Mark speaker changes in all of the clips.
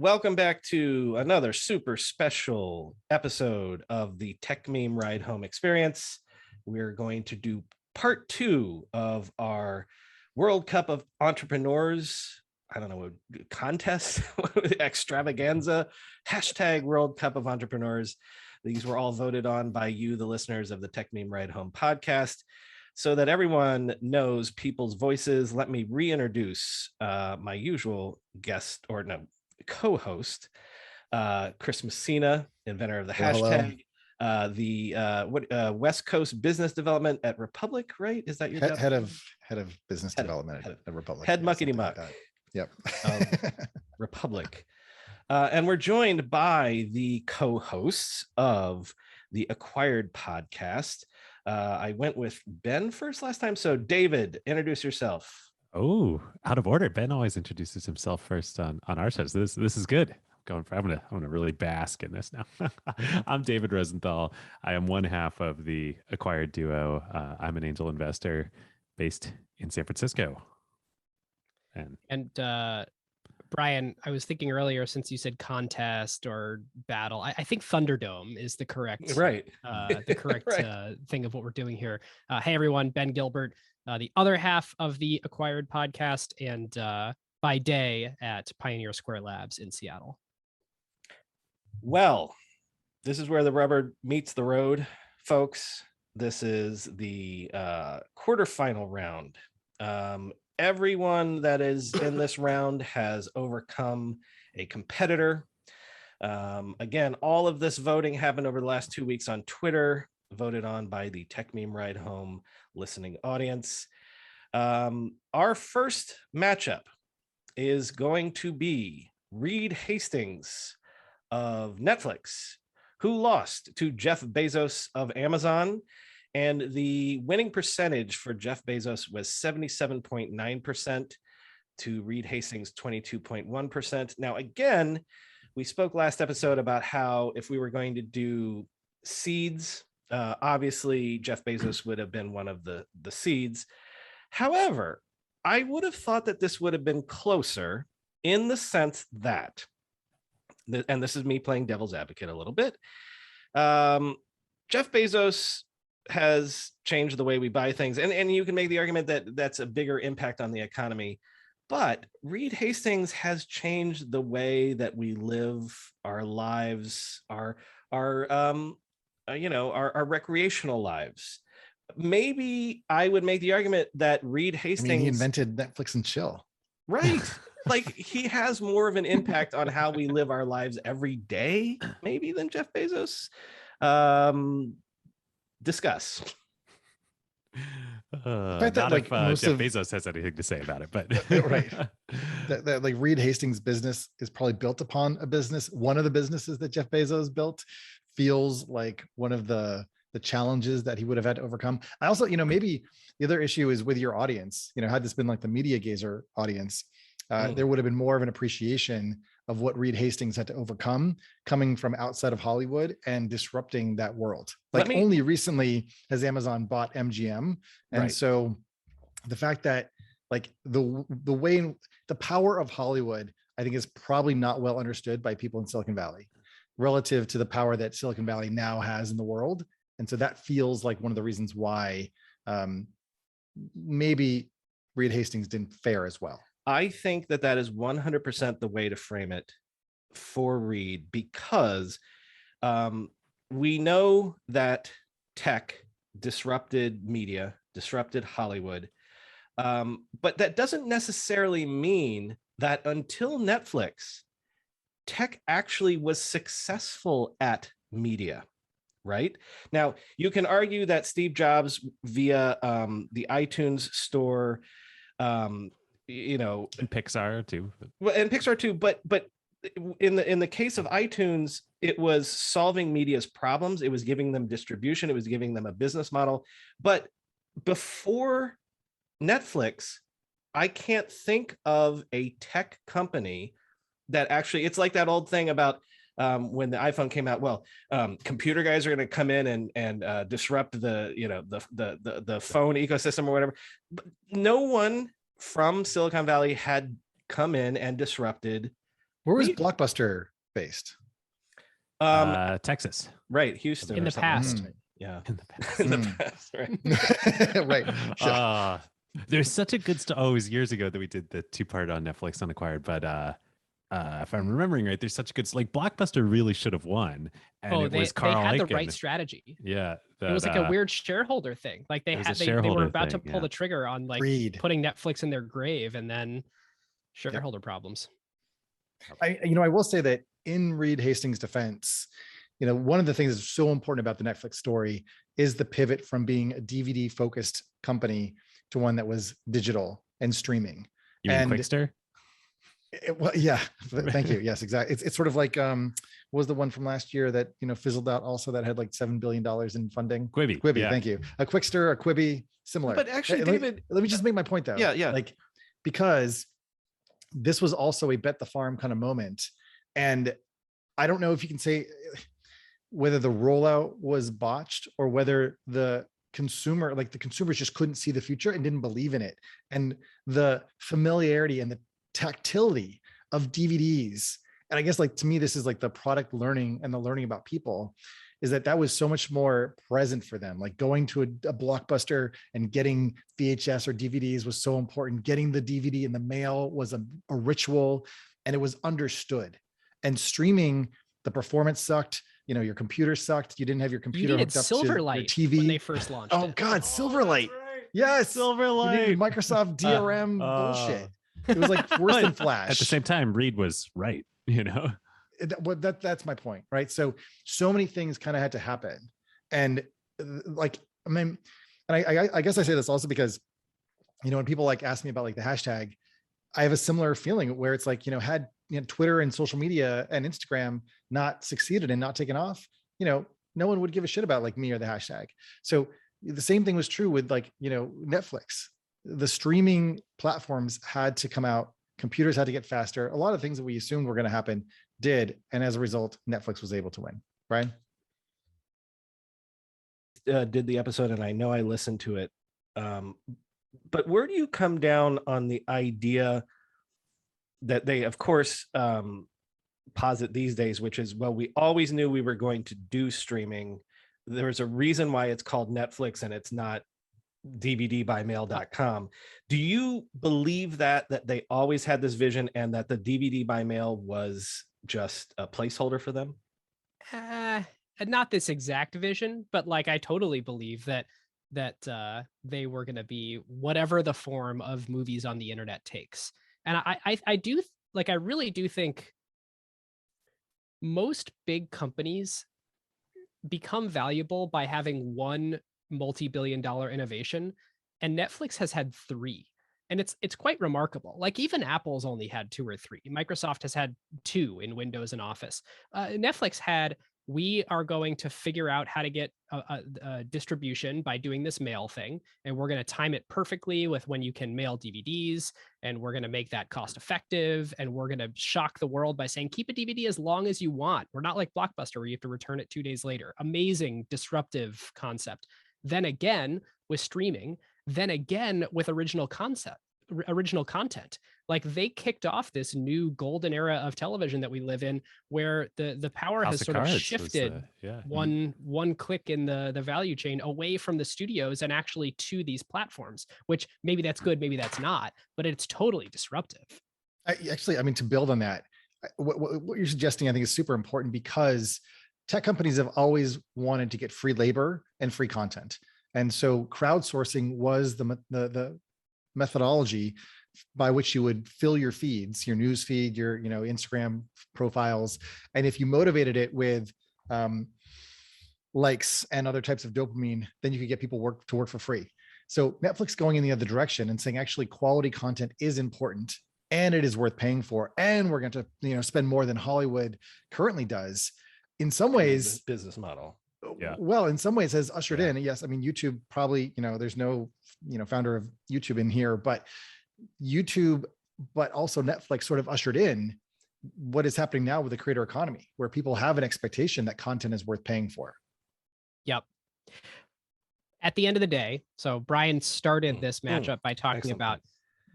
Speaker 1: Welcome back to another super special episode of the Tech Meme Ride Home Experience. We're going to do part 2 of our World Cup of Entrepreneurs, contest, extravaganza, hashtag World Cup of Entrepreneurs. These were all voted on by you, the listeners of the Tech Meme Ride Home podcast. So that everyone knows people's voices, let me reintroduce my usual guest, co-host, Chris Messina, inventor of the hashtag, West Coast Business Development at Republic, right? Is that your
Speaker 2: head of business development at Republic?
Speaker 1: Head muckety muck.
Speaker 2: Like yep.
Speaker 1: Republic. And we're joined by the co-hosts of the Acquired podcast. I went with Ben first last time. So David, introduce yourself.
Speaker 3: Oh, out of order. Ben always introduces himself first on our shows. This is good. I'm gonna really bask in this now. I'm David Rosenthal. I am one half of the Acquired duo. I'm an angel investor based in San Francisco.
Speaker 4: And Brian, I was thinking earlier, since you said contest or battle, I think Thunderdome is the correct
Speaker 1: right.
Speaker 4: The correct right. Thing of what we're doing here. Hey everyone, Ben Gilbert, the other half of the Acquired podcast, and by day at Pioneer Square Labs in Seattle.
Speaker 1: Well, this is where the rubber meets the road, folks. This is the quarterfinal round. Everyone that is in this round has overcome a competitor. Again, all of this voting happened over the last 2 weeks on Twitter, voted on by the Tech Meme Ride Home listening audience. Our first matchup is going to be Reed Hastings of Netflix, who lost to Jeff Bezos of Amazon. And the winning percentage for Jeff Bezos was 77.9% to Reed Hastings 22.1%. Now, again, we spoke last episode about how if we were going to do seeds, obviously Jeff Bezos would have been one of the seeds. However, I would have thought that this would have been closer in the sense that, and this is me playing devil's advocate a little bit, Jeff Bezos has changed the way we buy things. And you can make the argument that that's a bigger impact on the economy. But Reed Hastings has changed the way that we live our lives, our recreational lives. Maybe I would make the argument that Reed Hastings,
Speaker 2: he invented Netflix and chill.
Speaker 1: Right. Like he has more of an impact on how we live our lives every day, maybe, than Jeff Bezos. Discuss.
Speaker 3: Not if Jeff Bezos has anything to say about it, but
Speaker 2: right. That like Reed Hastings' business is probably built upon a business. One of the businesses that Jeff Bezos built feels like one of the challenges that he would have had to overcome. I also, maybe the other issue is with your audience. Had this been like the media gazer audience, there would have been more of an appreciation of what Reed Hastings had to overcome coming from outside of Hollywood and disrupting that world. Only recently has Amazon bought MGM. And so the fact that like the power of Hollywood, I think, is probably not well understood by people in Silicon Valley relative to the power that Silicon Valley now has in the world. And so that feels like one of the reasons why maybe Reed Hastings didn't fare as well.
Speaker 1: I think that is 100% the way to frame it for Reed, because we know that tech disrupted media, disrupted Hollywood, but that doesn't necessarily mean that until Netflix, tech actually was successful at media. Right now, you can argue that Steve Jobs via the iTunes store, and
Speaker 3: Pixar too.
Speaker 1: Well, and Pixar too, but in the case of iTunes, it was solving media's problems. It was giving them distribution. It was giving them a business model. But before Netflix, I can't think of a tech company that actually, it's like that old thing about when the iPhone came out. Well, computer guys are going to come in and disrupt the phone ecosystem or whatever. But no one from Silicon Valley had come in and disrupted
Speaker 2: Where was
Speaker 1: We-
Speaker 2: Blockbuster based?
Speaker 3: Texas.
Speaker 1: Right, Houston
Speaker 4: In
Speaker 1: or
Speaker 4: the
Speaker 1: something like
Speaker 4: past.
Speaker 1: that. Yeah.
Speaker 3: In the past.
Speaker 1: In the
Speaker 2: Mm.
Speaker 1: past, right.
Speaker 2: Right.
Speaker 3: There's such a good story. Oh, it was years ago that we did the 2-part on Netflix Unacquired, but if I'm remembering right, there's such a good, like, Blockbuster really should have won, and it was
Speaker 4: they
Speaker 3: Carl
Speaker 4: had the
Speaker 3: Icahn.
Speaker 4: right strategy.
Speaker 3: Yeah,
Speaker 4: It was like a weird shareholder thing. Like
Speaker 3: it was a
Speaker 4: they were
Speaker 3: shareholder
Speaker 4: about to
Speaker 3: thing,
Speaker 4: pull
Speaker 3: yeah.
Speaker 4: the trigger on like
Speaker 2: Greed.
Speaker 4: putting Netflix in their grave, and then shareholder problems.
Speaker 2: I will say that in Reed Hastings' defense, one of the things that's so important about the Netflix story is the pivot from being a DVD focused company to one that was digital and streaming.
Speaker 3: You mean
Speaker 2: And
Speaker 3: Quickster?
Speaker 2: well, yeah, thank you. Yes, exactly. It's sort of like what was the one from last year that fizzled out also that had like $7 billion in funding?
Speaker 3: Quibi.
Speaker 2: Quibi,
Speaker 3: Yeah.
Speaker 2: thank you. A Quickster, a Quibi, similar.
Speaker 1: But actually,
Speaker 2: Let me-
Speaker 1: David,
Speaker 2: let me just make my point though.
Speaker 1: Yeah.
Speaker 2: Like, because this was also a bet the farm kind of moment. And I don't know if you can say whether the rollout was botched or whether the consumers just couldn't see the future and didn't believe in it. And the familiarity and the tactility of DVDs. And I guess, like, to me, this is like the product learning and the learning about people, is that was so much more present for them. Like going to a Blockbuster and getting VHS or DVDs was so important. Getting the DVD in the mail was a ritual, and it was understood. And streaming, the performance sucked. Your computer sucked. You didn't have your
Speaker 4: You
Speaker 2: computer
Speaker 4: needed
Speaker 2: hooked up to your
Speaker 4: Silverlight
Speaker 2: TV.
Speaker 4: when they first launched
Speaker 2: Oh
Speaker 4: it.
Speaker 2: God, Silverlight. Yes, you needed
Speaker 3: Silverlight.
Speaker 2: Microsoft DRM bullshit. It was like worse than Flash.
Speaker 3: At the same time, Reed was right.
Speaker 2: That's my point, right? So many things kind of had to happen, and like, I mean, and I guess I say this also because, when people like ask me about like the hashtag, I have a similar feeling where it's like, had Twitter and social media and Instagram not succeeded and not taken off, no one would give a shit about like me or the hashtag. So the same thing was true with like, Netflix. The streaming platforms had to come out. Computers had to get faster. A lot of things that we assumed were going to happen did. And as a result, Netflix was able to win. Brian?
Speaker 1: Did the episode, and I know I listened to it. But where do you come down on the idea that they, of course, posit these days, which is, well, we always knew we were going to do streaming. There's a reason why it's called Netflix and it's not dvdbymail.com. Do you believe that they always had this vision and that the DVD by mail was just a placeholder for them?
Speaker 4: Not this exact vision, but like I totally believe that they were going to be whatever the form of movies on the internet takes. And I do, like, I really do think most big companies become valuable by having one multi-billion-dollar innovation, and Netflix has had 3, and it's quite remarkable. Like even Apple's only had 2 or 3. Microsoft has had 2 in Windows and Office. Netflix had, we are going to figure out how to get a distribution by doing this mail thing, and we're going to time it perfectly with when you can mail DVDs, and we're going to make that cost effective, and we're going to shock the world by saying keep a DVD as long as you want. We're not like Blockbuster where you have to return it 2 days later. Amazing disruptive concept. Then again with streaming, then again with original content. Like they kicked off this new golden era of television that we live in, where the power
Speaker 3: House
Speaker 4: has
Speaker 3: of
Speaker 4: sort of
Speaker 3: Cards was
Speaker 4: shifted
Speaker 3: yeah.
Speaker 4: one click in the value chain away from the studios and actually to these platforms, which maybe that's good, maybe that's not, but it's totally disruptive.
Speaker 2: I mean, to build on that, what you're suggesting, I think, is super important, because tech companies have always wanted to get free labor and free content. And so crowdsourcing was the methodology by which you would fill your feeds, your news feed, your Instagram profiles. And if you motivated it with likes and other types of dopamine, then you could get people to work for free. So Netflix going in the other direction and saying, actually, quality content is important and it is worth paying for, and we're going to spend more than Hollywood currently does. In some ways,
Speaker 1: business model.
Speaker 3: Yeah.
Speaker 2: Well, in some ways has ushered in. Yes, I mean, YouTube probably, there's no, founder of YouTube in here, but YouTube, but also Netflix sort of ushered in what is happening now with the creator economy, where people have an expectation that content is worth paying for.
Speaker 4: Yep. At the end of the day, so Brian started this matchup by talking about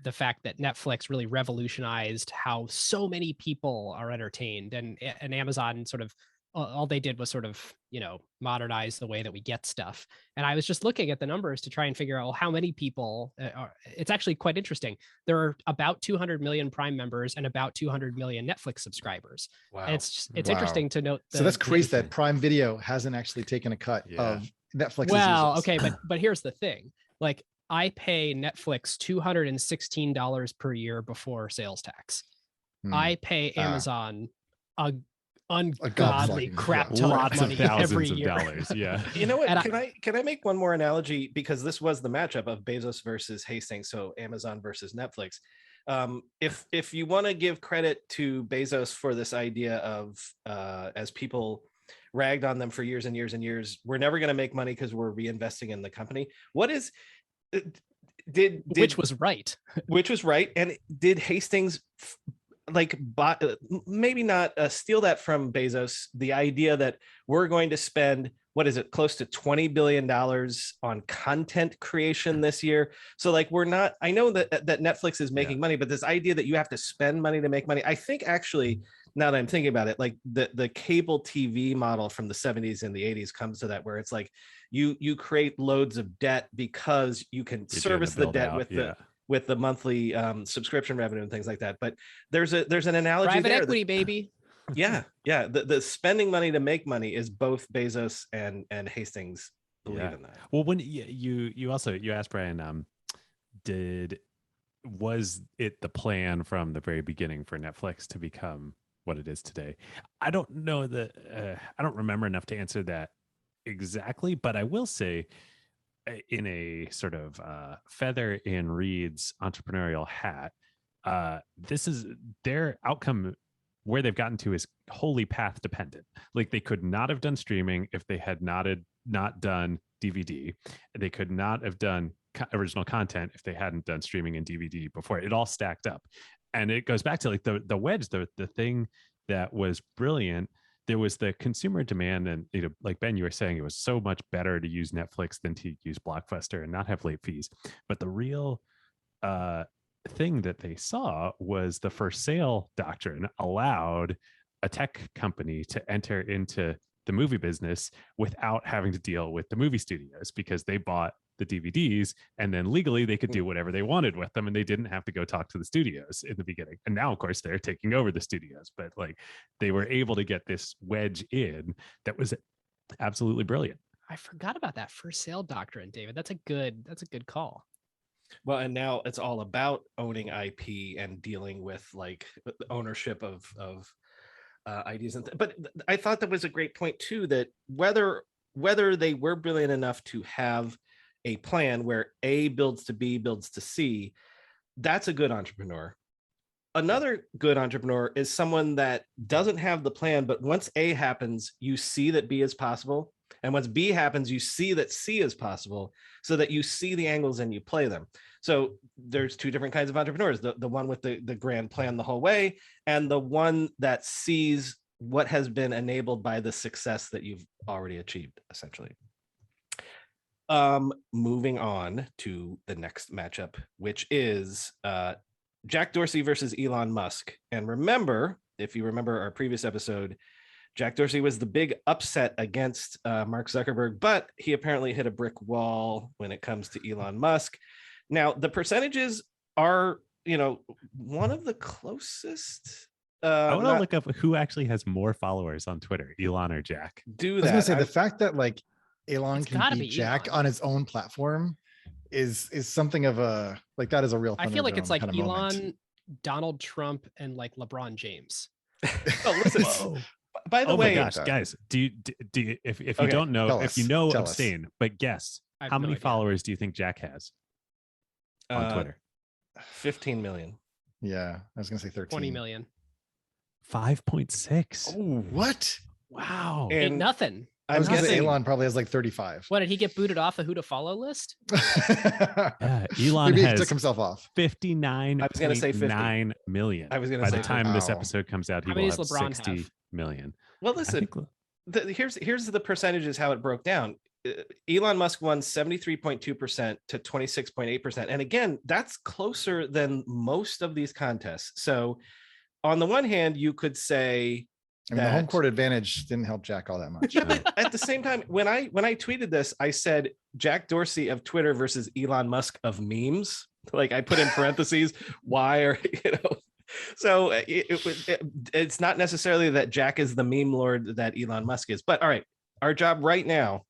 Speaker 4: the fact that Netflix really revolutionized how so many people are entertained, and Amazon sort of all they did was sort of, modernize the way that we get stuff. And I was just looking at the numbers to try and figure out how many people are. It's actually quite interesting. There are about 200 million Prime members and about 200 million Netflix subscribers.
Speaker 1: Wow.
Speaker 4: And it's
Speaker 2: Wow.
Speaker 4: interesting to note.
Speaker 2: So that's crazy that Prime Video hasn't actually taken a cut of Netflix's
Speaker 4: Well,
Speaker 2: users.
Speaker 4: okay, but here's the thing. Like, I pay Netflix $216 per year before sales tax. I pay Amazon a ungodly crap ton
Speaker 3: lots
Speaker 4: of money
Speaker 3: of thousands
Speaker 4: every
Speaker 3: of
Speaker 4: year.
Speaker 3: dollars. Yeah.
Speaker 1: You know what?
Speaker 4: And
Speaker 1: Can I make one more analogy, because this was the matchup of Bezos versus Hastings, so Amazon versus Netflix. If you want to give credit to Bezos for this idea of as people ragged on them for years and years and years, we're never going to make money because we're reinvesting in the company. What is
Speaker 4: which was right.
Speaker 1: Which was right, and did Hastings maybe not steal that from Bezos, the idea that we're going to spend, what is it, close to $20 billion on content creation this year? So like, we're not, I know that Netflix is making money, but this idea that you have to spend money to make money, I think actually, now that I'm thinking about it, like the cable TV model from the 70s and the 80s comes to that, where it's like you create loads of debt because you can service the debt with the monthly subscription revenue and things like that. But there's an analogy
Speaker 4: Private
Speaker 1: there
Speaker 4: equity, baby.
Speaker 1: Yeah. The spending money to make money is both Bezos and Hastings believe in that.
Speaker 3: Well, when you asked Brian, was it the plan from the very beginning for Netflix to become what it is today? I don't know that I don't remember enough to answer that exactly, but I will say, in a sort of feather in Reed's entrepreneurial hat, this is their outcome. Where they've gotten to is wholly path dependent. Like, they could not have done streaming if they had not done DVD. They could not have done original content if they hadn't done streaming and DVD before. It all stacked up, and it goes back to like the wedge, the thing that was brilliant. There was the consumer demand, and like Ben, you were saying, it was so much better to use Netflix than to use Blockbuster and not have late fees. But the real thing that they saw was the first sale doctrine allowed a tech company to enter into the movie business without having to deal with the movie studios, because they bought the DVDs and then legally they could do whatever they wanted with them, and they didn't have to go talk to the studios in the beginning. And now, of course, they're taking over the studios, but like, they were able to get this wedge in that was absolutely brilliant.
Speaker 4: I forgot about that first sale doctrine, David. That's a good call.
Speaker 1: Well, and now it's all about owning IP and dealing with like ownership of ideas. But I thought that was a great point too, that whether they were brilliant enough to have a plan where A builds to B builds to C, that's a good entrepreneur. Another good entrepreneur is someone that doesn't have the plan, but once A happens, you see that B is possible. And once B happens, you see that C is possible, so that you see the angles and you play them. So there's two different kinds of entrepreneurs, the one with the grand plan the whole way, and the one that sees what has been enabled by the success that you've already achieved, essentially. Moving on to the next matchup, which is Jack Dorsey versus Elon Musk. And remember, if you remember our previous episode, Jack Dorsey was the big upset against Mark Zuckerberg, but he apparently hit a brick wall when it comes to Elon Musk. Now, the percentages are, one of the closest.
Speaker 3: I want to look up who actually has more followers on Twitter, Elon or Jack.
Speaker 2: I was going to say, the fact that like Elon can beat Jack
Speaker 4: Elon
Speaker 2: on his own platform is something of a, like, that is a real
Speaker 4: I feel like it's like
Speaker 2: kind of
Speaker 4: Elon,
Speaker 2: moment.
Speaker 4: Donald Trump, and like LeBron James.
Speaker 1: Oh, listen. By the way,
Speaker 3: my gosh, guys, do you if you don't know, if you know, abstain, but guess how many followers do you think Jack has on Twitter?
Speaker 1: 15 million.
Speaker 2: Yeah, I was gonna say 13.
Speaker 4: 20 million.
Speaker 3: 5.6.
Speaker 2: Oh, what?
Speaker 3: Wow.
Speaker 4: Ain't nothing.
Speaker 2: I was guessing Elon probably has like 35.
Speaker 4: What, did he get booted off the who to follow list?
Speaker 3: Yeah, Elon
Speaker 2: Maybe
Speaker 3: has
Speaker 2: he took himself off.
Speaker 3: 59.9 million.
Speaker 1: I was gonna
Speaker 3: By
Speaker 1: say
Speaker 3: the time this episode comes out, he
Speaker 4: How many
Speaker 3: will
Speaker 4: does
Speaker 3: have
Speaker 4: LeBron
Speaker 3: 60
Speaker 4: have?
Speaker 3: million.
Speaker 1: Well, listen, here's the percentages, how it broke down. Elon Musk won 73.2% to 26.8%. And again, that's closer than most of these contests. So on the one hand, you could say
Speaker 2: I mean, the home court advantage didn't help Jack all that much.
Speaker 1: Yeah, but at the same time, when I tweeted this, I said Jack Dorsey of Twitter versus Elon Musk of memes. Like I put in parentheses, why are so it's not necessarily that Jack is the meme lord that Elon Musk is. But all right, our job right now.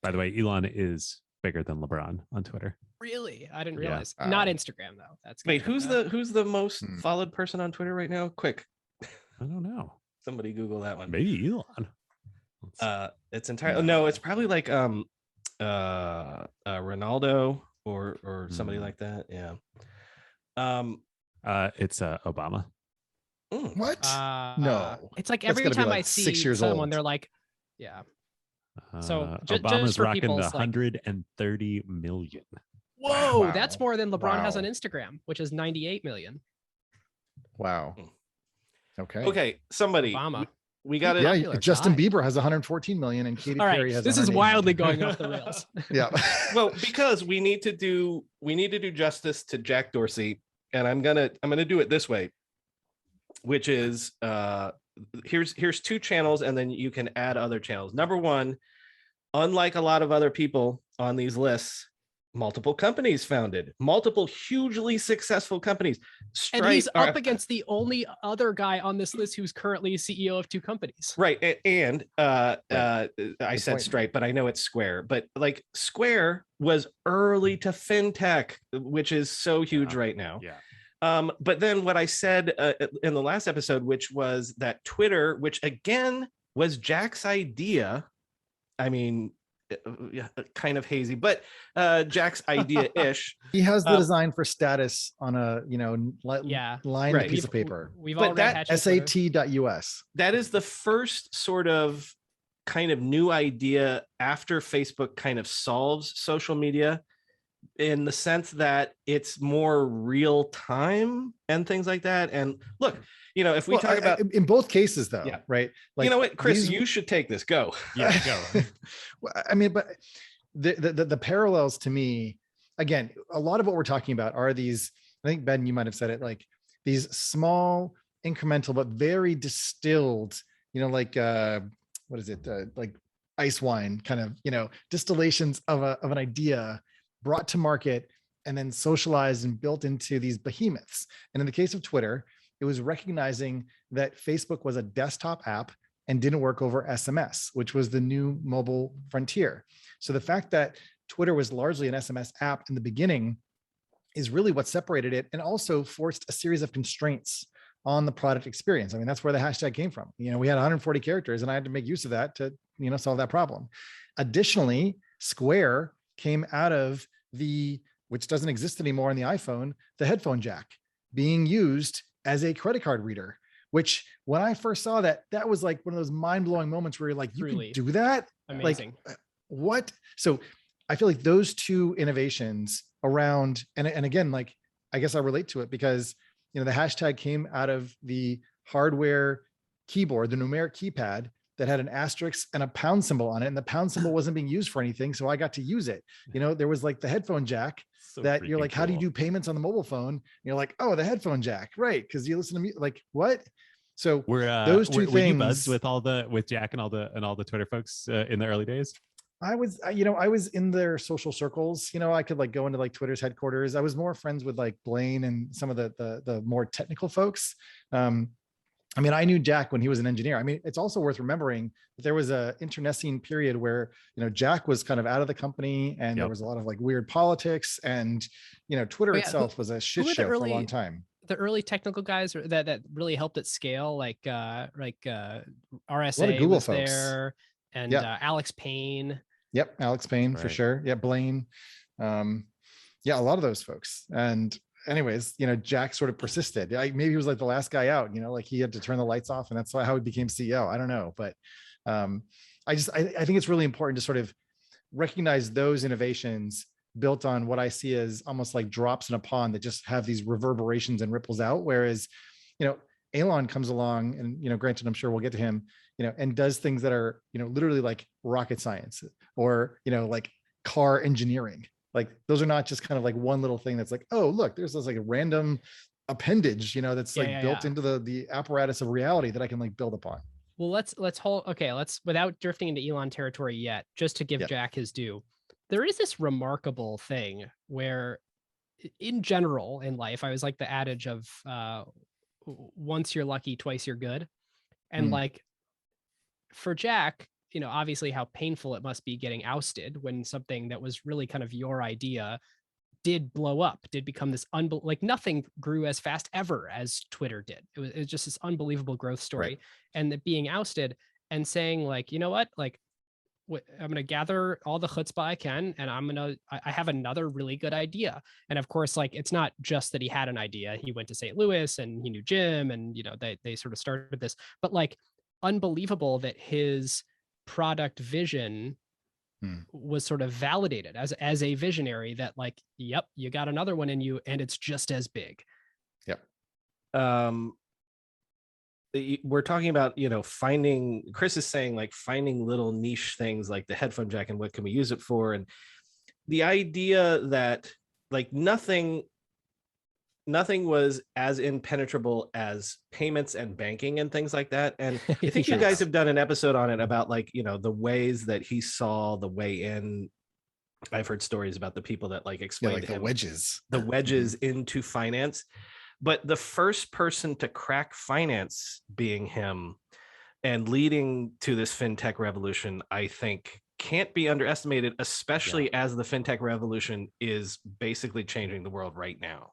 Speaker 3: By the way, Elon is bigger than LeBron on Twitter.
Speaker 4: Really? I didn't realize. Not Instagram though. That's
Speaker 1: wait. Who's the most followed person on Twitter right now? Quick.
Speaker 3: I don't know.
Speaker 1: Somebody Google that one.
Speaker 3: Maybe Elon.
Speaker 1: It's entirely no. It's probably like Ronaldo or somebody like that. Yeah.
Speaker 3: It's Obama.
Speaker 2: What? No.
Speaker 4: It's like every time I see
Speaker 2: 6 years
Speaker 4: someone,
Speaker 2: old.
Speaker 4: they're like, yeah. So
Speaker 3: Obama's
Speaker 4: just for
Speaker 3: rocking
Speaker 4: people's,
Speaker 3: 130 million.
Speaker 4: Whoa,
Speaker 2: Wow.
Speaker 4: that's more than LeBron has on
Speaker 2: Wow.
Speaker 4: Instagram, which is 98 million.
Speaker 2: Wow. Okay.
Speaker 1: Okay, somebody.
Speaker 4: Obama.
Speaker 1: We got it.
Speaker 2: Yeah,
Speaker 4: Popular
Speaker 2: Justin
Speaker 4: guy.
Speaker 2: Bieber has 114 million and Katy
Speaker 4: All right,
Speaker 2: Perry has.
Speaker 4: this is
Speaker 2: 108
Speaker 4: wildly
Speaker 2: million.
Speaker 4: going off the rails.
Speaker 2: Yeah.
Speaker 1: Well, because we need to do justice to Jack Dorsey, and I'm gonna do it this way, which is here's two channels, and then you can add other channels. Number one, unlike a lot of other people on these lists, multiple companies founded, multiple hugely successful companies.
Speaker 4: And he's up against the only other guy on this list who's currently CEO of two companies.
Speaker 1: Right. And I
Speaker 2: Good
Speaker 1: said
Speaker 2: point.
Speaker 1: Stripe, but I know it's Square. But like Square was early to fintech, which is so huge right now.
Speaker 3: Yeah.
Speaker 1: But then what I said in the last episode, which was that Twitter, which again was Jack's idea. I mean, kind of hazy, but Jack's idea-ish.
Speaker 2: He has the design for status on a
Speaker 4: Yeah.
Speaker 2: lined
Speaker 1: Right.
Speaker 2: piece of paper.
Speaker 4: We've
Speaker 1: But
Speaker 4: all
Speaker 1: that
Speaker 4: read Hatchet Twitter.
Speaker 2: SAT.us.
Speaker 1: That is the first sort of kind of new idea after Facebook kind of solves social media, in the sense that it's more real time and things like that. And look, if we talk about
Speaker 2: in both cases though,
Speaker 1: Yeah.
Speaker 2: right?
Speaker 1: you know what, Chris,
Speaker 2: these-
Speaker 1: you should take this. Go.
Speaker 3: Yeah, go.
Speaker 2: I mean, but the parallels to me, again, a lot of what we're talking about are these, I think Ben, you might have said it, like these small incremental, but very distilled, like what is it? Like ice wine kind of, distillations of an idea brought to market and then socialized and built into these behemoths. And in the case of Twitter, it was recognizing that Facebook was a desktop app and didn't work over SMS, which was the new mobile frontier. So the fact that Twitter was largely an SMS app in the beginning is really what separated it, and also forced a series of constraints on the product experience. I mean, that's where the hashtag came from. We had 140 characters and I had to make use of that to, solve that problem. Additionally, Square came out of which doesn't exist anymore on the iPhone, the headphone jack being used as a credit card reader, which when I first saw that was like one of those mind-blowing moments where you're like, you
Speaker 4: Truly.
Speaker 2: can do that?
Speaker 4: Amazing.
Speaker 2: Like, what? So I feel like those two innovations around, and again, like, I guess I relate to it because, the hashtag came out of the hardware keyboard, the numeric keypad that had an asterisk and a pound symbol on it. And the pound symbol wasn't being used for anything. So I got to use it. There was like the headphone jack that you're like, how do you do payments on the mobile phone? And you're like, oh, the headphone jack. Right. Cause you listen to me like, what? So those two
Speaker 3: were
Speaker 2: things.
Speaker 3: you buzzed with Jack and all the Twitter folks in the early days?
Speaker 2: I was in their social circles. I could like go into like Twitter's headquarters. I was more friends with like Blaine and some of the more technical folks. I mean, I knew Jack when he was an engineer. I mean, it's also worth remembering that there was a internecine period where, Jack was kind of out of the company and there was a lot of like weird politics, and, Twitter itself was a shit show for a long time.
Speaker 4: The early technical guys that really helped it scale, like RSA
Speaker 2: Google
Speaker 4: was
Speaker 2: folks
Speaker 4: there, and Alex Payne.
Speaker 2: Yep, Alex Payne for
Speaker 3: Right.
Speaker 2: sure. Yeah, Blaine. Yeah, a lot of those folks. And anyways, Jack sort of persisted. Maybe he was like the last guy out, like he had to turn the lights off, and that's how he became CEO. I don't know, but I think it's really important to sort of recognize those innovations built on what I see as almost like drops in a pond that just have these reverberations and ripples out. Whereas, Elon comes along and, granted, I'm sure we'll get to him, and does things that are, literally like rocket science or, like car engineering. Like those are not just kind of like one little thing that's like, oh, look, there's this like a random appendage, that's built into the apparatus of reality that I can like build upon.
Speaker 4: Well, let's without drifting into Elon territory yet, just to give
Speaker 2: Yeah.
Speaker 4: Jack his due. There is this remarkable thing where in general in life, I was like the adage of once you're lucky, twice you're good. And like for Jack, obviously how painful it must be getting ousted when something that was really kind of your idea did blow up, did become this like nothing grew as fast ever as Twitter did. It was just this unbelievable growth story.
Speaker 2: Right.
Speaker 4: And that being ousted and saying like, you know what, like I'm going to gather all the chutzpah I can, and I have another really good idea. And of course, like, it's not just that he had an idea. He went to St. Louis and he knew Jim and, they sort of started this, but like unbelievable that his product vision was sort of validated as a visionary that like, yep, you got another one in you and it's just as big.
Speaker 2: Yep.
Speaker 1: We're talking about, finding, Chris is saying like finding little niche things like the headphone jack and what can we use it for? And the idea that like nothing was as impenetrable as payments and banking and things like that. And I think you guys have done an episode on it about like, the ways that he saw the way in. I've heard stories about the people that like explained
Speaker 2: like the wedges
Speaker 1: into finance. But the first person to crack finance being him and leading to this fintech revolution, I think can't be underestimated, especially as the fintech revolution is basically changing the world right now.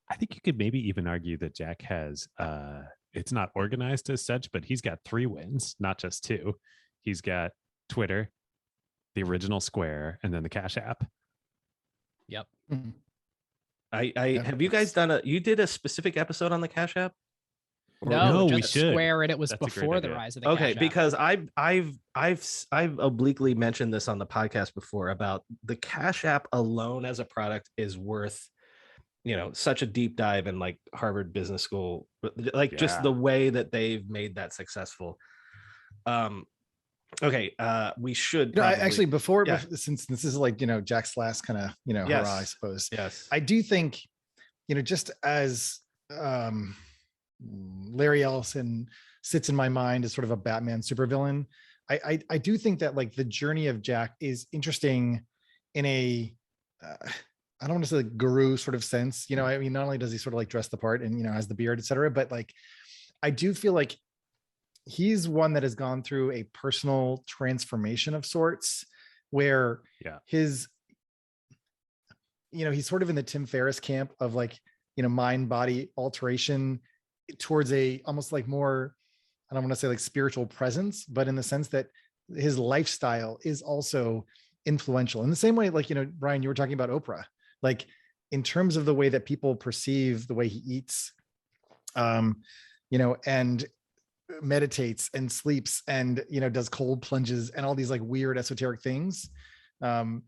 Speaker 3: I think you could maybe even argue that Jack has, it's not organized as such, but he's got 3 wins, not just 2. He's got Twitter, the original Square, and then the Cash App.
Speaker 4: Yep.
Speaker 2: Mm-hmm.
Speaker 1: I have you guys you did a specific episode on the Cash App?
Speaker 4: No,
Speaker 3: we
Speaker 4: just
Speaker 3: should.
Speaker 4: Square, and it was
Speaker 3: That's
Speaker 4: before the rise of the
Speaker 1: okay,
Speaker 4: Cash App.
Speaker 1: because I've obliquely mentioned this on the podcast before about the Cash App alone as a product is worth, such a deep dive in like Harvard Business School, like just the way that they've made that successful. Okay, we should
Speaker 2: probably, actually before since this is like Jack's last kind of hurrah, I suppose.
Speaker 1: Yes,
Speaker 2: I do think just as Larry Ellison sits in my mind as sort of a Batman supervillain, I do think that like the journey of Jack is interesting in a I don't want to say like guru sort of sense. I mean, not only does he sort of like dress the part and has the beard, etc., but like I do feel like he's one that has gone through a personal transformation of sorts where his, he's sort of in the Tim Ferriss camp of like, mind body alteration towards a almost like more, I don't want to say like spiritual presence, but in the sense that his lifestyle is also influential in the same way, like, Brian, you were talking about Oprah, like in terms of the way that people perceive the way he eats, and meditates and sleeps and does cold plunges and all these like weird esoteric things. I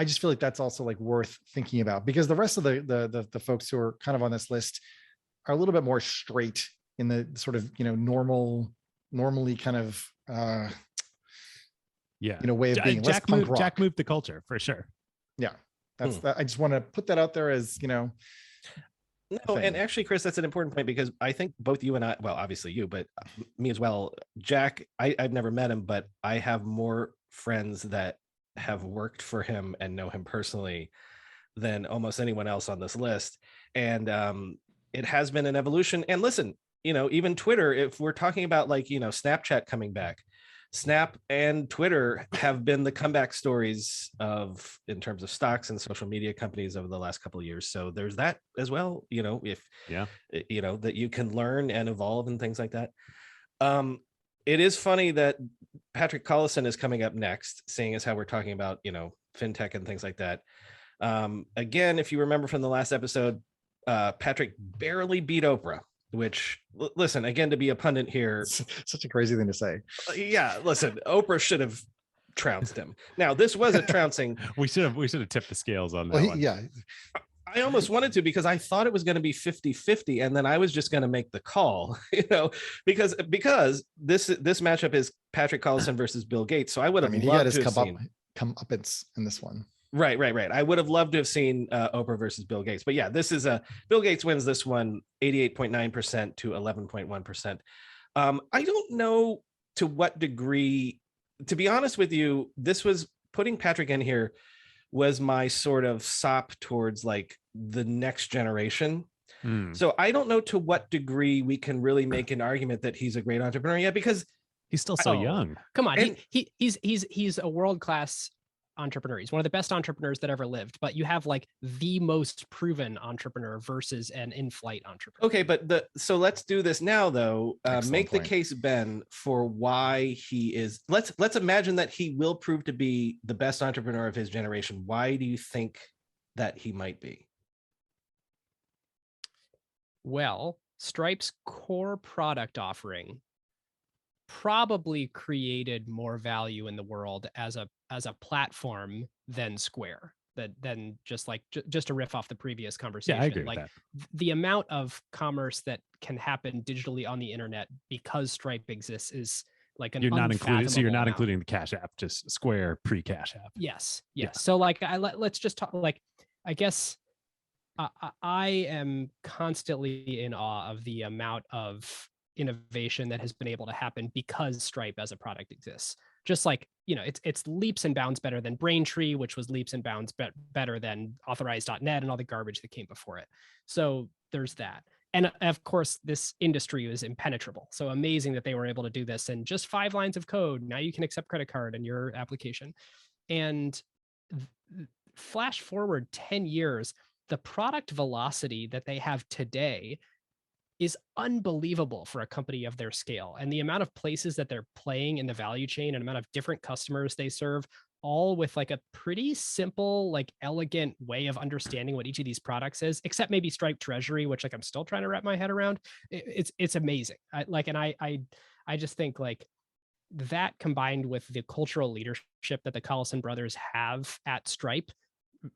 Speaker 2: just feel like that's also like worth thinking about, because the rest of the folks who are kind of on this list are a little bit more straight in the sort of normally kind of way of being.
Speaker 3: Jack moved the culture for sure.
Speaker 2: Yeah, that's that. I just want to put that out there as
Speaker 1: No, and actually, Chris, that's an important point, because I think both you and I, well, obviously you, but me as well, Jack, I've never met him, but I have more friends that have worked for him and know him personally than almost anyone else on this list. And it has been an evolution. And listen, even Twitter, if we're talking about like, Snapchat coming back, Snap and Twitter have been the comeback stories in terms of stocks and social media companies over the last couple of years. So there's that as well, if that you can learn and evolve and things like that. It is funny that Patrick Collison is coming up next, seeing as how we're talking about, fintech and things like that. Again, if you remember from the last episode, Patrick barely beat Oprah. Which, listen, again, to be a pundit here,
Speaker 2: such a crazy thing to say.
Speaker 1: Yeah, listen, Oprah should have trounced him. Now, this was a trouncing.
Speaker 3: we should have tipped the scales on that one.
Speaker 2: Yeah,
Speaker 1: I almost wanted to, because I thought it was going to be 50-50, and then I was just going to make the call, because this matchup is Patrick Collison versus Bill Gates. So I would have
Speaker 2: he got
Speaker 1: loved
Speaker 2: his
Speaker 1: to have seen
Speaker 2: comeuppance in this one.
Speaker 1: Right. I would have loved to have seen Oprah versus Bill Gates. But yeah, this is Bill Gates wins this one 88.9% to 11.1%. I don't know to what degree, to be honest with you, this was putting Patrick in here was my sort of sop towards like the next generation. So I don't know to what degree we can really make an argument that he's a great entrepreneur yet, because
Speaker 3: he's still so young.
Speaker 4: Come on,
Speaker 1: And-
Speaker 4: he's a world-class entrepreneur. He's one of the best entrepreneurs that ever lived, but you have like the most proven entrepreneur versus an in-flight entrepreneur.
Speaker 1: Okay, but so let's do this now though. Make the
Speaker 2: point.
Speaker 1: case, Ben, for why he is. Let's imagine that he will prove to be the best entrepreneur of his generation. Why do you think that he might be?
Speaker 4: Well, Stripe's core product offering probably created more value in the world as a platform than Square, than just to riff off the previous conversation.
Speaker 3: Yeah, I agree
Speaker 4: like
Speaker 3: with that.
Speaker 4: the amount of commerce that can happen digitally on the internet because Stripe exists is like an
Speaker 3: You're not including, so you're not
Speaker 4: unfathomable amount.
Speaker 3: including the Cash App, just Square pre-Cash App.
Speaker 4: Yes.
Speaker 3: Yeah.
Speaker 4: So like let's just talk, like, I guess I am constantly in awe of the amount of innovation that has been able to happen because Stripe as a product exists. Just like, it's leaps and bounds better than Braintree, which was leaps and bounds better than Authorize.net and all the garbage that came before it. So there's that. And of course, this industry is impenetrable. So amazing that they were able to do this in just 5 lines of code. Now you can accept credit card in your application. And flash forward 10 years, the product velocity that they have today is unbelievable for a company of their scale. And the amount of places that they're playing in the value chain and amount of different customers they serve, all with like a pretty simple, like elegant way of understanding what each of these products is, except maybe Stripe Treasury, which like I'm still trying to wrap my head around. It's amazing. I just think like that combined with the cultural leadership that the Collison brothers have at Stripe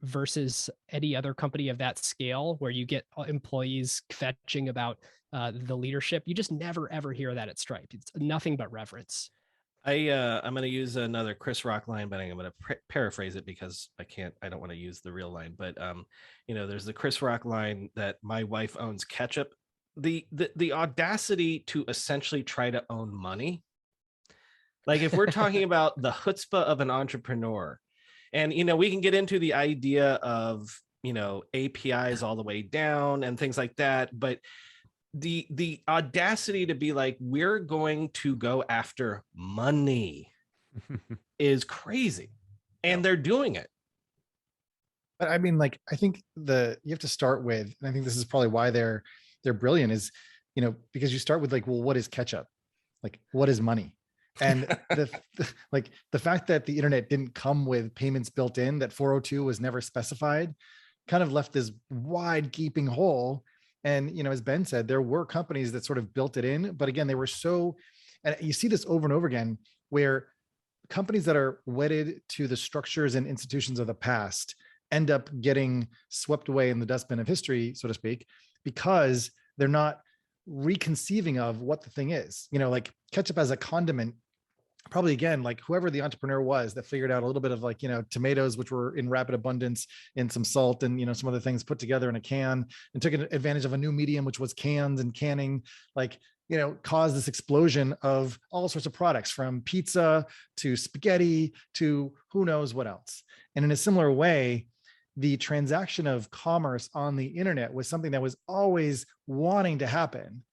Speaker 4: versus any other company of that scale, where you get employees fetching about the leadership, you just never ever hear that at Stripe. It's nothing but reverence.
Speaker 1: I'm going to use another Chris Rock line, but I'm going to paraphrase it because I don't want to use the real line, but there's the Chris Rock line that my wife owns ketchup. The audacity to essentially try to own money. Like if we're talking about the chutzpah of an entrepreneur, and we can get into the idea of APIs all the way down and things like that, but the audacity to be like, we're going to go after money is crazy, and they're doing it.
Speaker 2: But I mean, like, I think you have to start with, and I think this is probably why they're brilliant, is because you start with like, well, what is ketchup? Like, what is money? And the fact that the internet didn't come with payments built in, that 402 was never specified, kind of left this wide gaping hole. And as Ben said, there were companies that sort of built it in, but again, they were so, and you see this over and over again, where companies that are wedded to the structures and institutions of the past end up getting swept away in the dustbin of history, so to speak, because they're not reconceiving of what the thing is. Like ketchup as a condiment, probably again, like whoever the entrepreneur was that figured out a little bit of like, tomatoes, which were in rapid abundance, and some salt and, some other things put together in a can, and took advantage of a new medium, which was cans and canning, like, caused this explosion of all sorts of products, from pizza to spaghetti to who knows what else. And in a similar way, the transaction of commerce on the internet was something that was always wanting to happen,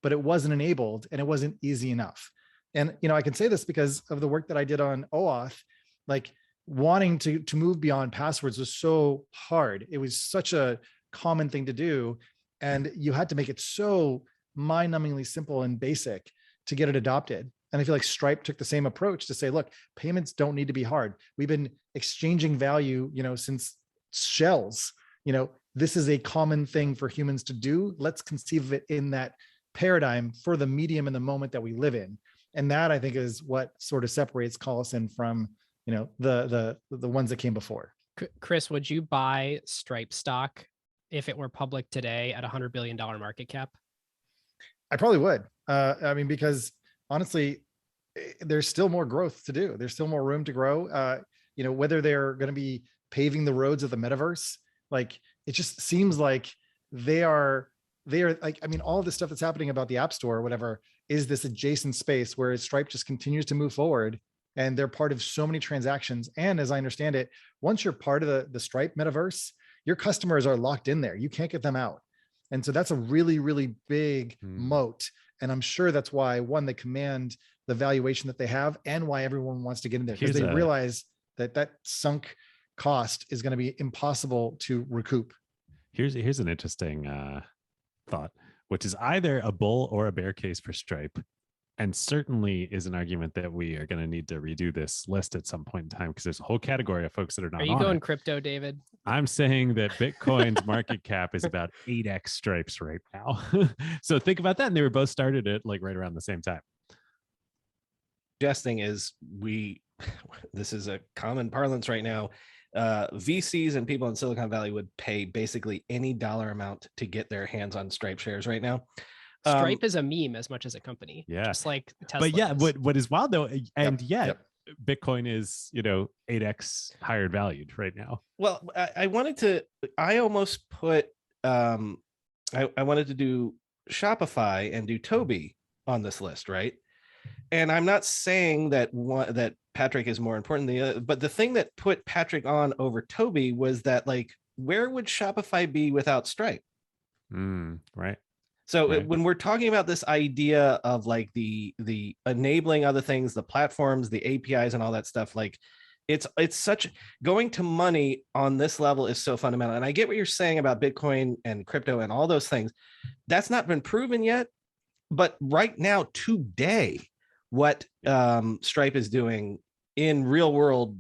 Speaker 2: but it wasn't enabled and it wasn't easy enough. And, I can say this because of the work that I did on OAuth, like wanting to move beyond passwords was so hard. It was such a common thing to do. And you had to make it so mind-numbingly simple and basic to get it adopted. And I feel like Stripe took the same approach to say, look, payments don't need to be hard. We've been exchanging value, since shells. This is a common thing for humans to do. Let's conceive of it in that paradigm for the medium and the moment that we live in. And that, I think, is what sort of separates Collison from, the ones that came before.
Speaker 4: Chris, would you buy Stripe stock if it were public today at $100 billion market cap?
Speaker 2: I probably would. I mean, because honestly, there's still more growth to do. There's still more room to grow. Whether they're going to be paving the roads of the metaverse, like it just seems like they are like, I mean, all this stuff that's happening about the App Store or whatever is this adjacent space where Stripe just continues to move forward, and they're part of so many transactions. And as I understand it, once you're part of the Stripe metaverse, your customers are locked in there. You can't get them out. And so that's a really, really big moat. And I'm sure that's why, one, they command the valuation that they have, and why everyone wants to get in there, because they realize that sunk cost is going to be impossible to recoup.
Speaker 3: Here's an interesting thought, which is either a bull or a bear case for Stripe, and certainly is an argument that we are going to need to redo this list at some point in time, because there's a whole category of folks that are not on it.
Speaker 4: Are you going crypto, David?
Speaker 3: I'm saying that Bitcoin's market cap is about 8x Stripe's right now. So think about that. And they were both started at like right around the same time.
Speaker 1: Suggesting is this is a common parlance right now. VCs and people in Silicon Valley would pay basically any dollar amount to get their hands on Stripe shares right now.
Speaker 4: Stripe is a meme as much as a company.
Speaker 3: Yeah.
Speaker 4: Just like Tesla.
Speaker 3: But yeah,
Speaker 4: is.
Speaker 3: what is wild though, and
Speaker 2: Yep.
Speaker 3: Bitcoin is, 8x higher valued right now.
Speaker 1: Well, I almost put, I wanted to do Shopify and do Toby on this list, right? And I'm not saying that Patrick is more important than the other, but the thing that put Patrick on over Toby was that, like, where would Shopify be without Stripe?
Speaker 3: Right.
Speaker 1: So when we're talking about this idea of like the enabling other things, the platforms, the APIs and all that stuff, like it's such, going to money on this level is so fundamental. And I get what you're saying about Bitcoin and crypto and all those things. That's not been proven yet. But right now, today, what Stripe is doing in real world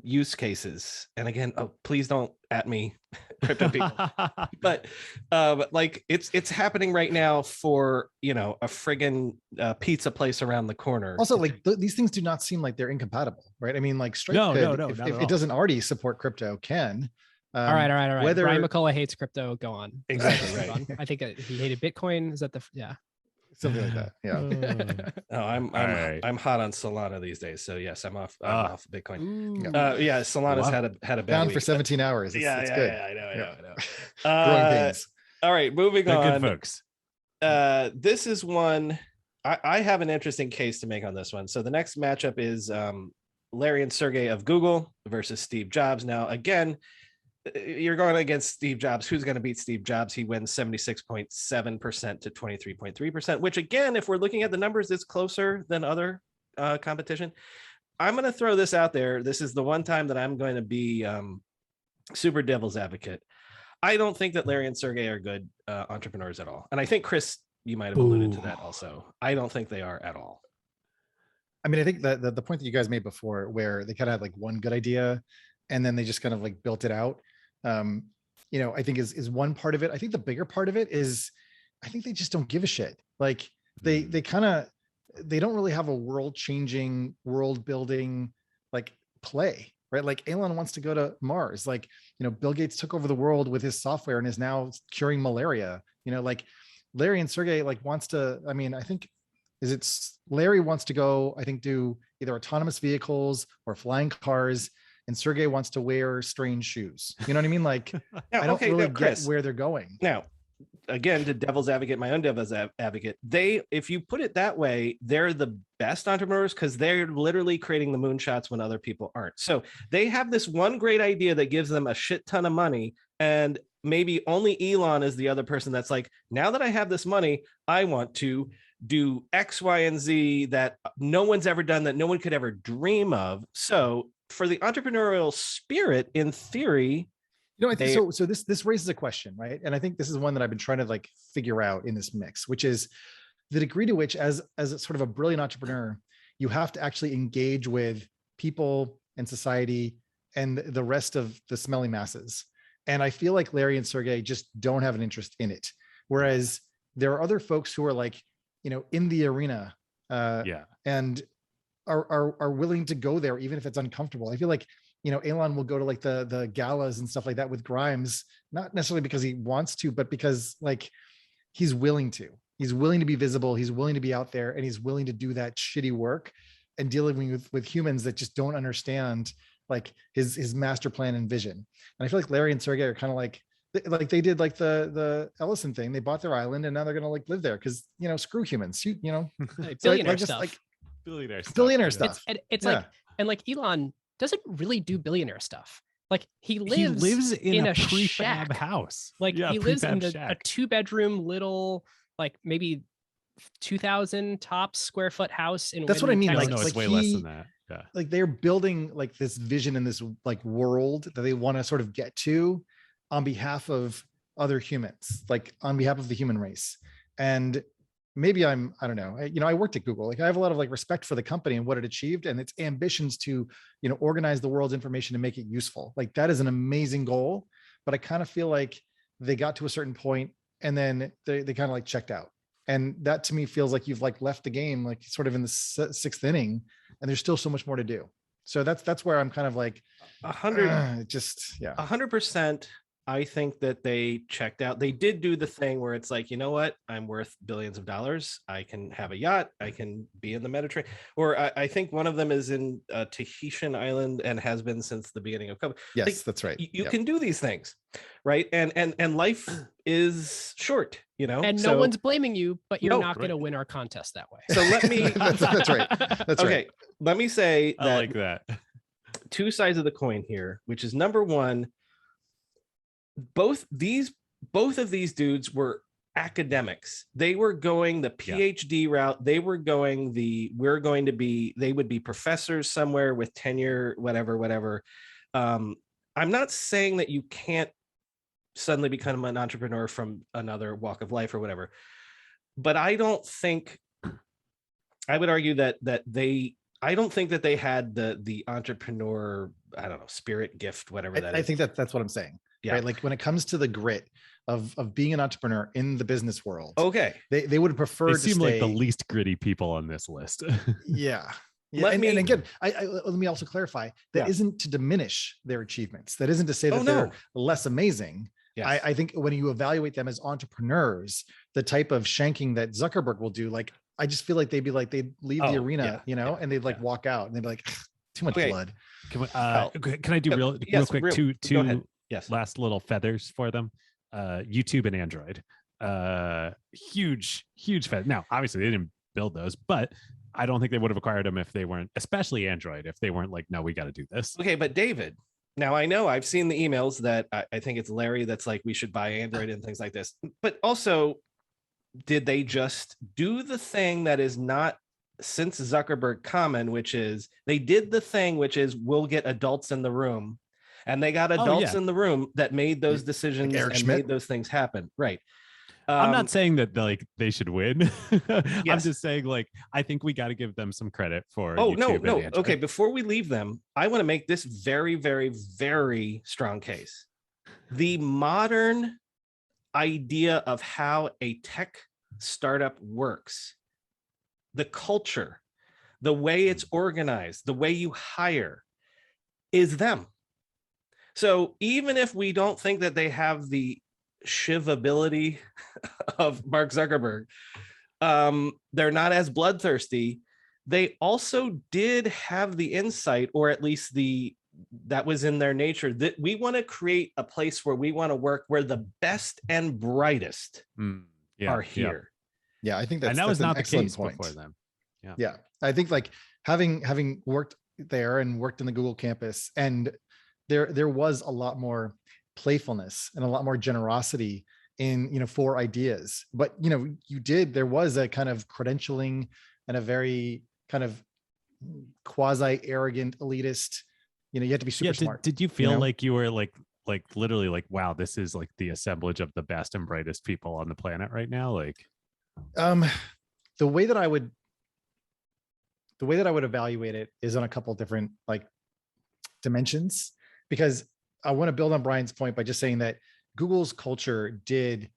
Speaker 1: use cases, and again, please don't at me, crypto people, but like it's happening right now for a friggin' pizza place around the corner.
Speaker 2: Also, like these things do not seem like they're incompatible, right? I mean, like Stripe
Speaker 3: No,
Speaker 2: if it doesn't already support crypto, can.
Speaker 4: All right.
Speaker 2: Whether
Speaker 4: Brian McCullough hates crypto. Go on.
Speaker 1: Exactly right.
Speaker 4: I think he hated Bitcoin. Is that
Speaker 2: something like that? Yeah.
Speaker 1: I'm hot on Solana these days. So yes, I'm off Bitcoin. Yeah, Solana's had a bad
Speaker 2: down
Speaker 1: week,
Speaker 2: for 17 hours. It's good.
Speaker 1: I know.
Speaker 2: Growing pains.
Speaker 1: All right, moving on.
Speaker 3: Good folks.
Speaker 1: This is one I have an interesting case to make on this one. So the next matchup is Larry and Sergey of Google versus Steve Jobs. Now, again, you're going against Steve Jobs. Who's going to beat Steve Jobs? He wins 76.7% to 23.3%, which again, if we're looking at the numbers, is closer than other competition. I'm going to throw this out there. This is the one time that I'm going to be super devil's advocate. I don't think that Larry and Sergey are good entrepreneurs at all. And I think, Chris, you might have alluded to that also. I don't think they are at all.
Speaker 2: I mean, I think that the point that you guys made before, where they kind of had like one good idea and then they just kind of like built it out, I think is one part of it. I think the bigger part of it is, I think they just don't give a shit. Like they don't really have a world-changing, world-building like play, right? Like Elon wants to go to Mars. Like, Bill Gates took over the world with his software and is now curing malaria. Like Larry and Sergey wants to, I mean, I think Larry wants to go, I think, do either autonomous vehicles or flying cars, and Sergey wants to wear strange shoes. You know what I mean? Like,
Speaker 1: now,
Speaker 2: I don't really get where they're going.
Speaker 1: Now, again, to devil's advocate, my own devil's advocate, if you put it that way, they're the best entrepreneurs because they're literally creating the moonshots when other people aren't. So they have this one great idea that gives them a shit ton of money, and maybe only Elon is the other person that's like, now that I have this money, I want to do X, Y, and Z that no one's ever done, that no one could ever dream of. So for the entrepreneurial spirit, in theory,
Speaker 2: I think so this raises a question, right? And I think this is one that I've been trying to figure out in this mix, which is the degree to which, as sort of a brilliant entrepreneur, you have to actually engage with people and society and the rest of the smelly masses. And I feel like Larry and Sergey just don't have an interest in it. Whereas there are other folks who are in the arena and are willing to go there, even if it's uncomfortable. I feel like, Elon will go to like the galas and stuff like that with Grimes, not necessarily because he wants to, but because like he's willing to. He's willing to be visible. He's willing to be out there, and he's willing to do that shitty work and dealing with humans that just don't understand like his master plan and vision. And I feel like Larry and Sergey are kind of like they did like the Ellison thing. They bought their island and now they're gonna like live there because screw humans.
Speaker 4: Billionaire stuff.
Speaker 2: Like
Speaker 3: Billionaire
Speaker 2: stuff.
Speaker 4: It's like, and like Elon doesn't really do billionaire stuff. Like he lives
Speaker 3: in
Speaker 4: a
Speaker 3: prefab
Speaker 4: shack
Speaker 3: house.
Speaker 4: Like he lives in a
Speaker 3: shack.
Speaker 4: 2-bedroom little, like maybe 2,000 tops square foot house in.
Speaker 2: That's what I mean.
Speaker 3: No,
Speaker 2: Like,
Speaker 3: it's
Speaker 2: like
Speaker 3: way less than that. Yeah.
Speaker 2: Like they're building like this vision in this like world that they want to sort of get to on behalf of other humans, like on behalf of the human race. And maybe I don't know, I worked at Google. Like I have a lot of like respect for the company and what it achieved and its ambitions to, organize the world's information and make it useful. Like that is an amazing goal, but I kind of feel like they got to a certain point and then they kind of like checked out. And that to me feels like you've like left the game, like sort of in the sixth inning, and there's still so much more to do. So that's where I'm kind of like
Speaker 1: 100%. I think that they checked out. They did do the thing where it's like, you know what? I'm worth billions of dollars. I can have a yacht. I can be in the Mediterranean. Or I think one of them is in Tahitian island and has been since the beginning of COVID.
Speaker 2: Yes,
Speaker 1: like,
Speaker 2: that's right.
Speaker 1: You can do these things, right? And life is short,
Speaker 4: And no one's blaming you, but you're not going to win our contest that way.
Speaker 1: So let me.
Speaker 2: that's right. That's
Speaker 1: okay.
Speaker 2: Right.
Speaker 1: Let me say that
Speaker 3: I like that.
Speaker 1: Two sides of the coin here, which is number one. Both of these dudes were academics. They were going the PhD route. They were going they would be professors somewhere with tenure, whatever. I'm not saying that you can't suddenly become an entrepreneur from another walk of life or whatever, but I would argue that I don't think that they had the entrepreneur, I don't know, spirit, gift, whatever that is.
Speaker 2: I think that's what I'm saying.
Speaker 1: Yeah.
Speaker 2: Right. Like when it comes to the grit of being an entrepreneur in the business world.
Speaker 1: Okay.
Speaker 2: They would have preferred
Speaker 3: They seem
Speaker 2: to
Speaker 3: like
Speaker 2: stay...
Speaker 3: the least gritty people on this list.
Speaker 2: Yeah. And again, let me also clarify that isn't to diminish their achievements. That isn't to say that they're less amazing. Yes. I think when you evaluate them as entrepreneurs, the type of shanking that Zuckerberg will do, like, I just feel like they'd leave the arena, and they'd like walk out and they'd be like, too much blood.
Speaker 3: Can I do real quick two last little feathers for them? YouTube and Android. Huge feather. Now, obviously they didn't build those, but I don't think they would have acquired them if they weren't, especially Android, if they weren't like, no, we got to do this.
Speaker 1: Okay, but David, now I know I've seen the emails that I think it's Larry that's like, we should buy Android and things like this. But also, did they just do the thing that is not since Zuckerberg common, which is they did the thing, which is we'll get adults in the room, and they got adults in the room that made those decisions and made those things happen. Right.
Speaker 3: I'm not saying that they should win. I'm just saying I think we got to give them some credit for. YouTube no.
Speaker 1: Okay, before we leave them, I want to make this very, very, very strong case. The modern idea of how a tech startup works, the culture, the way it's organized, the way you hire, is them. So even if we don't think that they have the shivability of Mark Zuckerberg, they're not as bloodthirsty. They also did have the insight, or at least that was in their nature, that we want to create a place where we want to work where the best and brightest are here.
Speaker 2: Yeah, I think that
Speaker 3: was not the case
Speaker 2: point.
Speaker 3: Before them.
Speaker 2: Yeah, I think having worked there and worked in the Google campus, and there was a lot more playfulness and a lot more generosity in for ideas. But there was a kind of credentialing and a very kind of quasi arrogant elitist. You had to be super smart.
Speaker 3: Did you feel like you were like literally like, wow, this is like the assemblage of the best and brightest people on the planet right now? Like,
Speaker 2: the way that I would evaluate it is on a couple of different dimensions, because I want to build on Brian's point by just saying that Google's culture did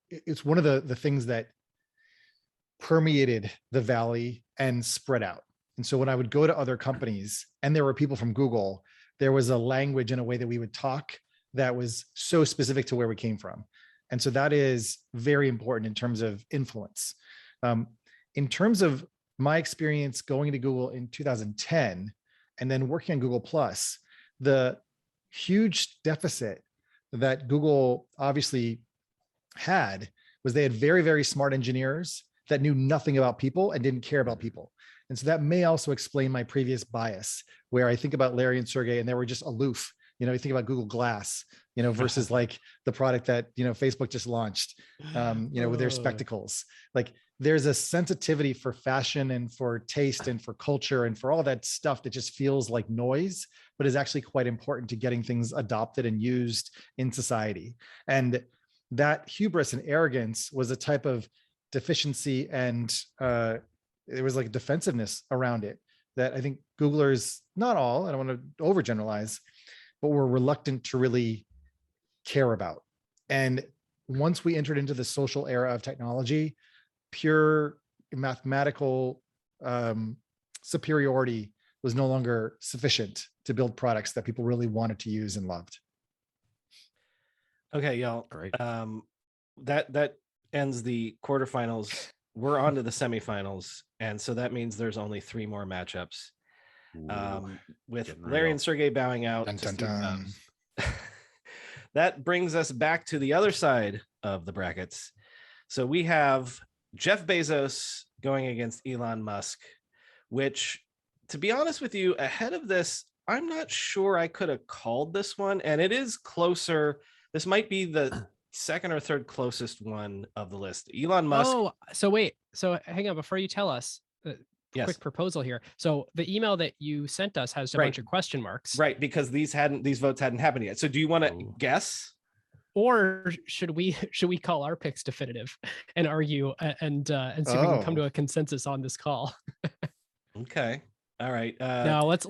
Speaker 2: it's one of the things that permeated the valley and spread out. And so when I would go to other companies and there were people from Google, there was a language and a way that we would talk that was so specific to where we came from. And so that is very important in terms of influence. In terms of my experience going to Google in 2010 and then working on Google Plus, the huge deficit that Google obviously had was they had very, very smart engineers that knew nothing about people and didn't care about people. And so that may also explain my previous bias, where I think about Larry and Sergey and they were just aloof. You think about Google Glass, versus like the product that, Facebook just launched, with their spectacles. Like there's a sensitivity for fashion and for taste and for culture and for all that stuff that just feels like noise, but is actually quite important to getting things adopted and used in society. And that hubris and arrogance was a type of deficiency, and there was like defensiveness around it that I think Googlers, not all, I don't want to overgeneralize, but were reluctant to really care about. And once we entered into the social era of technology, pure mathematical superiority was no longer sufficient to build products that people really wanted to use and loved.
Speaker 1: Okay, y'all.
Speaker 3: Great.
Speaker 1: That ends the quarterfinals. We're on to the semifinals, and so that means there's only 3 more matchups. With Larry and Sergey bowing out.
Speaker 2: Dun, dun, dun.
Speaker 1: That brings us back to the other side of the brackets. So we have Jeff Bezos going against Elon Musk, which, to be honest with you, ahead of this, I'm not sure I could have called this one, and it is closer. This might be the second or third closest one of the list. Elon Musk.
Speaker 4: Oh, so wait. So hang on, before you tell us,
Speaker 1: Yes.
Speaker 4: quick proposal here. So the email that you sent us has a bunch of question marks.
Speaker 1: Right, because these votes hadn't happened yet. So do you want to guess?
Speaker 4: Or should we call our picks definitive and argue and see if we can come to a consensus on this call?
Speaker 1: Okay. All right.
Speaker 4: No, let's.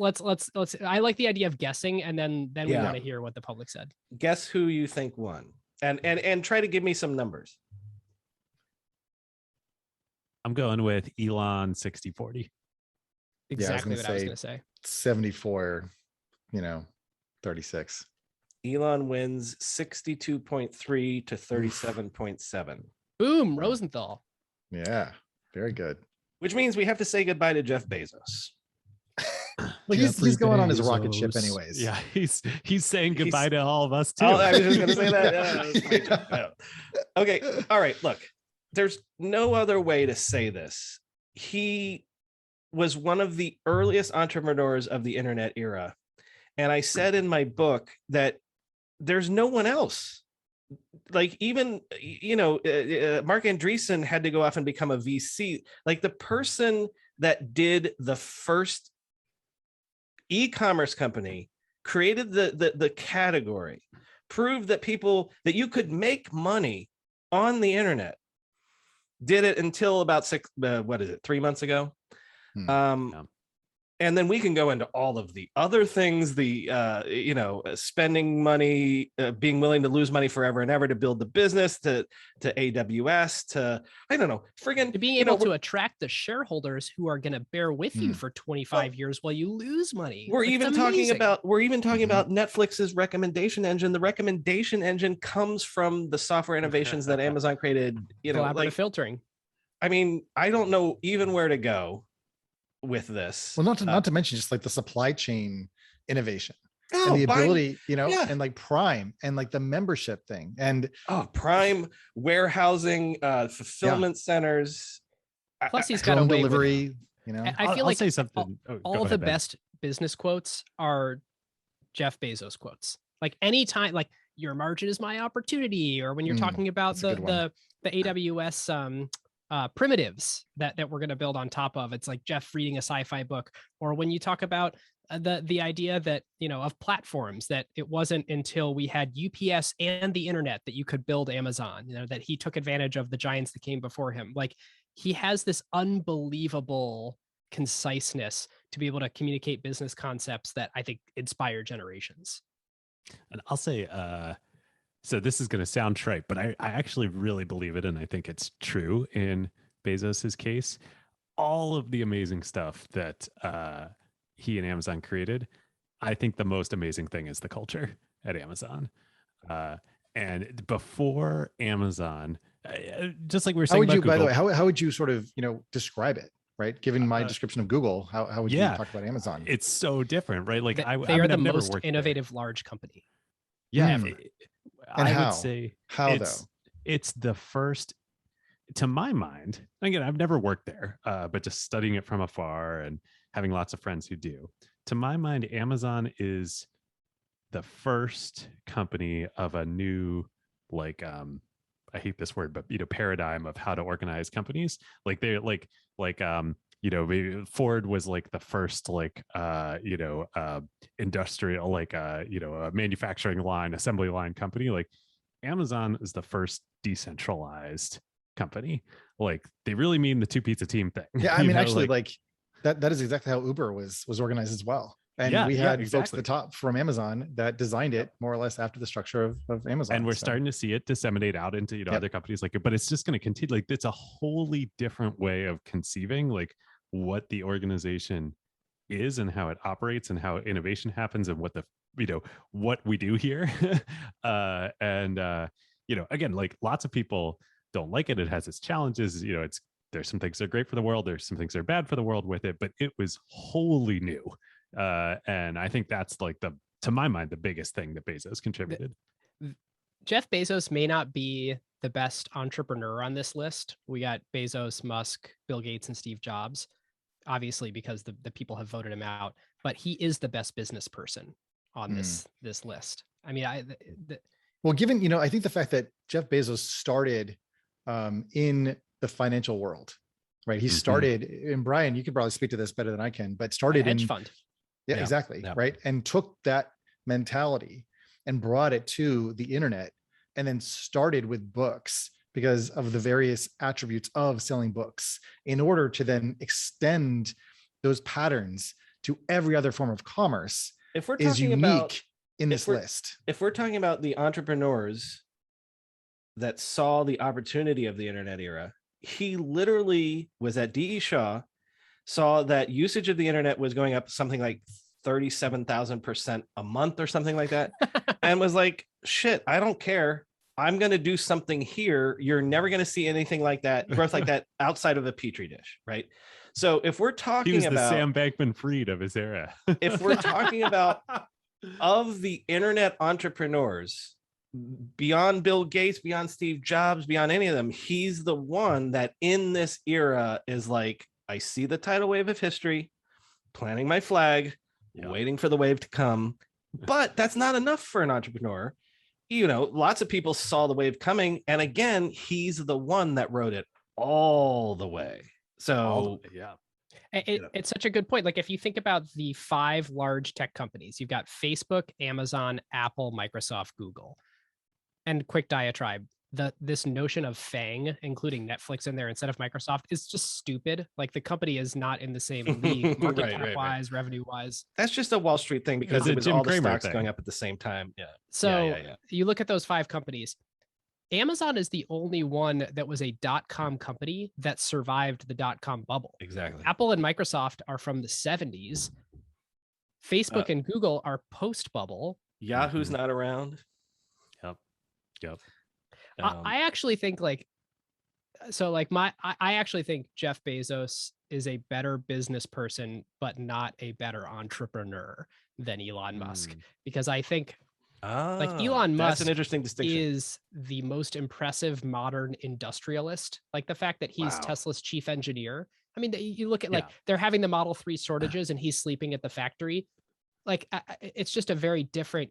Speaker 4: I like the idea of guessing, and then we want to hear what the public said.
Speaker 1: Guess who you think won, and try to give me some numbers.
Speaker 3: I'm going with Elon 60-40.
Speaker 4: Exactly what I was going to say.
Speaker 2: 74, 36.
Speaker 1: Elon wins 62.3 to 37.7.
Speaker 4: Boom, Rosenthal.
Speaker 2: Yeah, very good.
Speaker 1: Which means we have to say goodbye to Jeff Bezos.
Speaker 2: Well, he's going on his rocket ship anyways.
Speaker 3: Yeah, he's saying goodbye to all of us too.
Speaker 1: I was just going to say that. Okay, all right, look. There's no other way to say this. He was one of the earliest entrepreneurs of the internet era. And I said in my book that there's no one else. Like even, Mark Andreessen had to go off and become a VC. Like the person that did the first e-commerce company, created the category, proved that you could make money on the internet, did it until about 3 months ago. And then we can go into all of the other things, spending money, being willing to lose money forever and ever to build the business, to AWS, to, I don't know, friggin'
Speaker 4: to being able to attract the shareholders who are going to bear with you for 25 years while you lose money.
Speaker 1: We're even talking about Netflix's recommendation engine. The recommendation engine comes from the software innovations that Amazon created,
Speaker 4: collaborative filtering.
Speaker 1: I mean, I don't know even where to go with this.
Speaker 2: Well, not to mention just like the supply chain innovation and the ability, and like Prime and like the membership thing and
Speaker 1: Prime warehousing, fulfillment centers.
Speaker 4: Plus, he's got a
Speaker 2: delivery.
Speaker 4: I feel
Speaker 3: I'll
Speaker 4: like
Speaker 3: say something.
Speaker 4: All of the best business quotes are Jeff Bezos quotes. Like anytime, like your margin is my opportunity, or when you're talking about the AWS primitives that we're going to build on top of, it's like Jeff reading a sci-fi book. Or when you talk about the idea that, of platforms, that it wasn't until we had UPS and the internet that you could build Amazon, that he took advantage of the giants that came before him. Like he has this unbelievable conciseness to be able to communicate business concepts that I think inspire generations.
Speaker 3: And I'll say, so this is going to sound trite, but I actually really believe it. And I think it's true in Bezos's case. All of the amazing stuff that he and Amazon created I think the most amazing thing is the culture at Amazon. And before Amazon, just like we were
Speaker 2: How
Speaker 3: saying
Speaker 2: would
Speaker 3: about
Speaker 2: you, by the
Speaker 3: Google,
Speaker 2: way, how would you sort of, describe it, right? Given my description of Google, how would you
Speaker 3: yeah,
Speaker 2: talk about Amazon?
Speaker 3: it's so different, right? Like
Speaker 4: They
Speaker 3: I
Speaker 4: are
Speaker 3: mean,
Speaker 4: the
Speaker 3: I've never
Speaker 4: most
Speaker 3: worked there.
Speaker 4: innovative large company.
Speaker 3: Yeah,
Speaker 2: Hmm. And
Speaker 3: I
Speaker 2: how?
Speaker 3: would say
Speaker 2: How
Speaker 3: it's the first, to my mind. Again, I've never worked there, but just studying it from afar and having lots of friends who do. To my mind, Amazon is the first company of a new, like, I hate this word, but paradigm of how to organize companies. Like they're maybe Ford was like the first industrial, a manufacturing line, assembly line company. Like Amazon is the first decentralized company. Like they really mean the two pizza team thing.
Speaker 2: Yeah, I mean, actually, like that is exactly how Uber was organized as well. And we had folks at the top from Amazon that designed it more or less after the structure of Amazon.
Speaker 3: And we're starting to see it disseminate out into other companies like it, but it's just going to continue. Like it's a wholly different way of conceiving like what the organization is and how it operates and how innovation happens and what the what we do here. Again, like lots of people don't like it. It has its challenges. There's some things that are great for the world. There's some things that are bad for the world with it, but it was wholly new. And I think that's like to my mind, the biggest thing that Bezos contributed.
Speaker 4: Jeff Bezos may not be the best entrepreneur on this list. We got Bezos, Musk, Bill Gates, and Steve Jobs, obviously because the people have voted him out, but he is the best business person on this list. I mean,
Speaker 2: well, given, I think the fact that Jeff Bezos started in the financial world, right? He started, and Brian, you could probably speak to this better than I can, but started
Speaker 4: hedge fund.
Speaker 2: Yeah, exactly. Yeah. Right. And took that mentality and brought it to the internet and then started with books because of the various attributes of selling books in order to then extend those patterns to every other form of commerce.
Speaker 1: If we're
Speaker 2: is
Speaker 1: talking
Speaker 2: unique
Speaker 1: about
Speaker 2: in this list.
Speaker 1: If we're talking about the entrepreneurs that saw the opportunity of the internet era, he literally was at D.E. Shaw, saw that usage of the internet was going up something like 37,000% a month or something like that, and was like, shit, I don't care. I'm going to do something here. You're never going to see anything like that, growth like that outside of a petri dish, right? So if we're talking
Speaker 3: he was
Speaker 1: about
Speaker 3: the Sam Bankman-Fried of his era,
Speaker 1: if we're talking about of the internet entrepreneurs, beyond Bill Gates, beyond Steve Jobs, beyond any of them, he's the one that in this era is like, I see the tidal wave of history, planting my flag, waiting for the wave to come. But that's not enough for an entrepreneur. Lots of people saw the wave coming. And again, he's the one that rode it all the way. So,
Speaker 4: it's such a good point. Like if you think about the 5 large tech companies, you've got Facebook, Amazon, Apple, Microsoft, Google. And quick diatribe, this notion of FANG, including Netflix in there instead of Microsoft, is just stupid. Like the company is not in the same league, market cap wise, revenue wise.
Speaker 1: That's just a Wall Street thing because it was all the stocks going up at the same time. Yeah.
Speaker 4: So you look at those 5 companies. Amazon is the only one that was a .com company that survived the .com bubble.
Speaker 1: Exactly.
Speaker 4: Apple and Microsoft are from the 70s. Facebook and Google are post-bubble.
Speaker 1: Yahoo's not around.
Speaker 3: Yep.
Speaker 4: I actually think I actually think Jeff Bezos is a better business person, but not a better entrepreneur than Elon Musk, because I think Elon Musk,
Speaker 1: that's an interesting distinction,
Speaker 4: is the most impressive modern industrialist. Like the fact that he's Tesla's chief engineer. I mean, you look at they're having the Model 3 shortages and he's sleeping at the factory. Like it's just a very different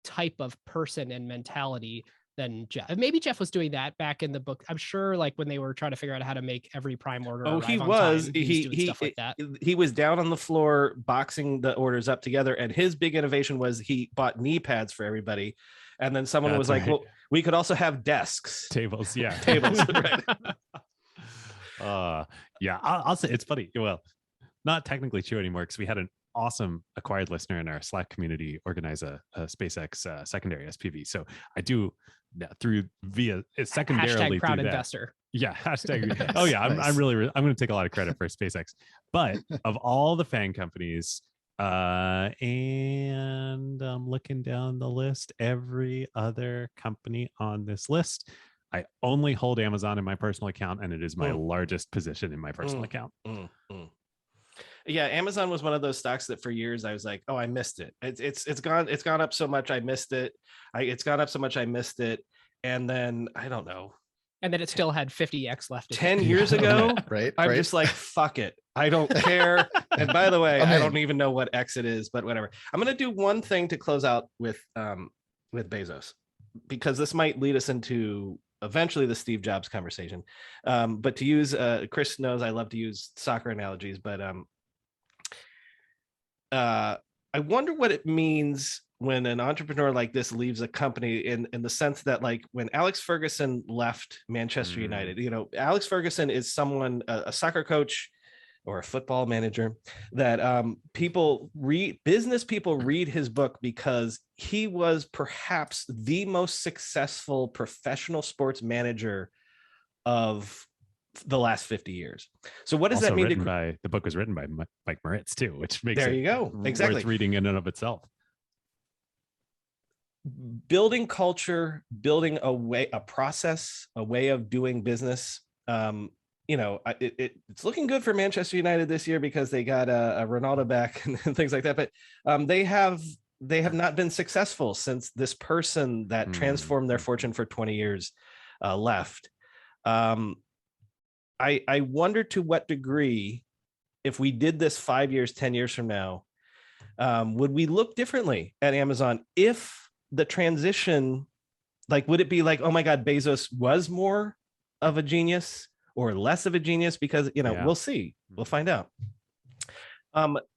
Speaker 4: type of person and mentality than Jeff. Maybe Jeff was doing that back in the book. I'm sure, like when they were trying to figure out how to make every Prime order.
Speaker 1: He was doing stuff like that. He was down on the floor boxing the orders up together, and his big innovation was he bought knee pads for everybody. And then someone was like, "Well, we could also have desks,
Speaker 3: tables,
Speaker 1: tables." Right.
Speaker 3: I'll say it's funny. Well, not technically true anymore because we had an awesome acquired listener in our Slack community organize a SpaceX secondary SPV. So I do via secondarily
Speaker 4: proud
Speaker 3: do that.
Speaker 4: Investor.
Speaker 3: Yeah. Hashtag. Oh yeah. I'm going to take a lot of credit for SpaceX, but of all the FANG companies, And I'm looking down the list. Every other company on this list, I only hold Amazon in my personal account, and it is my largest position in my personal account.
Speaker 1: Yeah, Amazon was one of those stocks that for years I was like, oh, I missed it. It's gone up so much I missed it. It's gone up so much I missed it. And then I don't know.
Speaker 4: And then it still had 50x left.
Speaker 1: 10 years ago,
Speaker 2: right?
Speaker 1: I'm just like, fuck it. I don't care. And by the way, I don't even know what X it is, but whatever. I'm going to do one thing to close out with Bezos, because this might lead us into eventually the Steve Jobs conversation. But to use, Chris knows I love to use soccer analogies, but I wonder what it means when an entrepreneur like this leaves a company, in the sense that, like, when Alex Ferguson left Manchester United, Alex Ferguson is someone, a soccer coach or a football manager, that business people read his book because he was perhaps the most successful professional sports manager of the last 50 years. So what does
Speaker 3: Also
Speaker 1: that mean?
Speaker 3: The book was written by Mike Moritz too, which makes
Speaker 1: there you go. Exactly.
Speaker 3: Worth reading in and of itself.
Speaker 1: Building culture, building a process, a way of doing business. It's looking good for Manchester United this year because they got a Ronaldo back and things like that. But they have not been successful since this person that transformed their fortune for 20 years left. I wonder to what degree, if we did this 5 years, 10 years from now, would we look differently at Amazon if the transition, like, would it be like, oh my God, Bezos was more of a genius or less of a genius? Because, we'll see. We'll find out.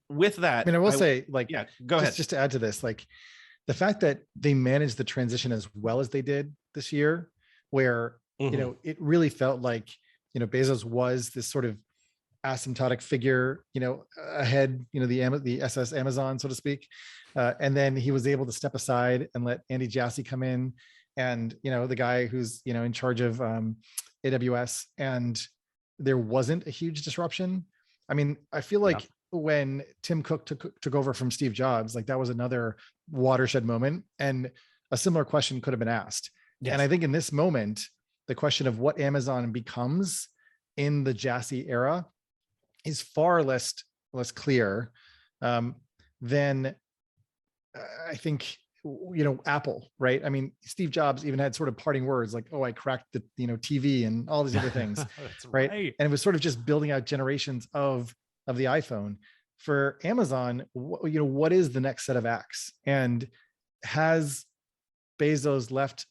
Speaker 1: With that,
Speaker 2: I will say, like,
Speaker 1: yeah, go ahead.
Speaker 2: Just to add to this, like, the fact that they managed the transition as well as they did this year, where, it really felt like, Bezos was this sort of asymptotic figure, ahead, the SS Amazon, so to speak. And then he was able to step aside and let Andy Jassy come in, and, the guy who's, in charge of AWS, and there wasn't a huge disruption. I mean, I feel like when Tim Cook took over from Steve Jobs, like, that was another watershed moment, and a similar question could have been asked. Yes. And I think in this moment, the question of what Amazon becomes in the Jassy era is far less clear than I think, Apple, right? I mean, Steve Jobs even had sort of parting words like, oh, I cracked the, TV and all these other things, right? And it was sort of just building out generations of the iPhone. For Amazon, what is the next set of acts? And has Bezos left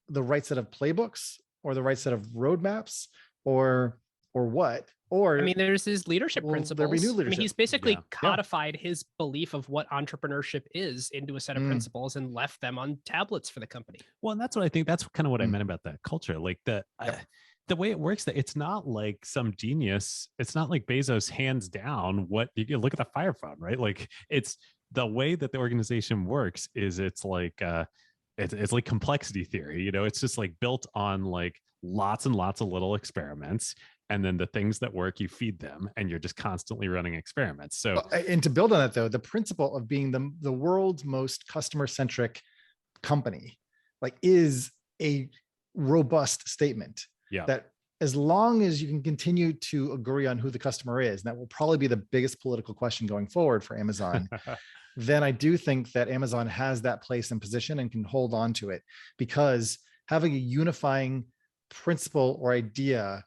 Speaker 2: the right set of playbooks or the right set of roadmaps, or what? Or,
Speaker 4: I mean, there's his leadership principles.
Speaker 2: There'll be new leadership.
Speaker 4: I mean, he's basically codified his belief of what entrepreneurship is into a set of principles and left them on tablets for the company.
Speaker 3: Well, and that's what I think. That's kind of what I meant about that culture. Like, the way it works, that it's not like some genius. It's not like Bezos hands down what you look at the Fire Phone, right? Like, it's the way that the organization works is it's like complexity theory. It's just like built on like lots and lots of little experiments. And then the things that work, you feed them, and you're just constantly running experiments. So,
Speaker 2: and to build on that, though, the principle of being the world's most customer-centric company, like, is a robust statement.
Speaker 3: Yeah.
Speaker 2: That as long as you can continue to agree on who the customer is, and that will probably be the biggest political question going forward for Amazon, then I do think that Amazon has that place and position and can hold on to it, because having a unifying principle or idea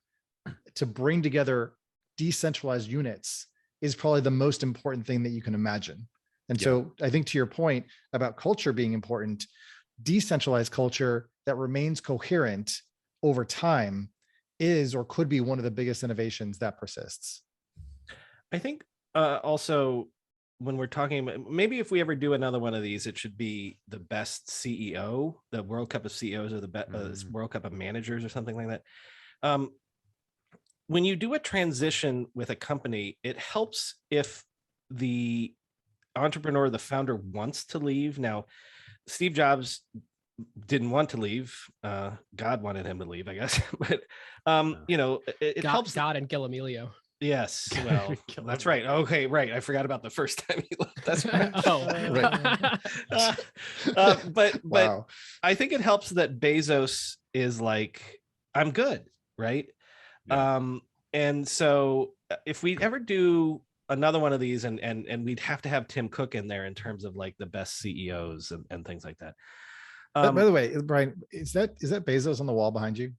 Speaker 2: to bring together decentralized units is probably the most important thing that you can imagine. And so I think, to your point about culture being important, decentralized culture that remains coherent over time is, or could be, one of the biggest innovations that persists.
Speaker 1: I think also, when we're talking about, maybe if we ever do another one of these, it should be the best CEO, the World Cup of CEOs, or the World Cup of managers, or something like that. When you do a transition with a company, it helps if the entrepreneur, the founder, wants to leave. Now, Steve Jobs didn't want to leave. God wanted him to leave, I guess. But it helps.
Speaker 4: God and Gil Amelio.
Speaker 1: Yes. Well,
Speaker 3: Kill
Speaker 1: that's
Speaker 3: him.
Speaker 1: right. Okay, right. I forgot about the first time he left. That's right.
Speaker 4: Oh.
Speaker 1: But
Speaker 2: Wow.
Speaker 1: I think it helps that Bezos is like, I'm good, right?
Speaker 3: Yeah.
Speaker 1: And so if we ever do another one of these, and we'd have to have Tim Cook in there in terms of like the best CEOs and things like that.
Speaker 2: By the way, Brian, is that Bezos on the wall behind you?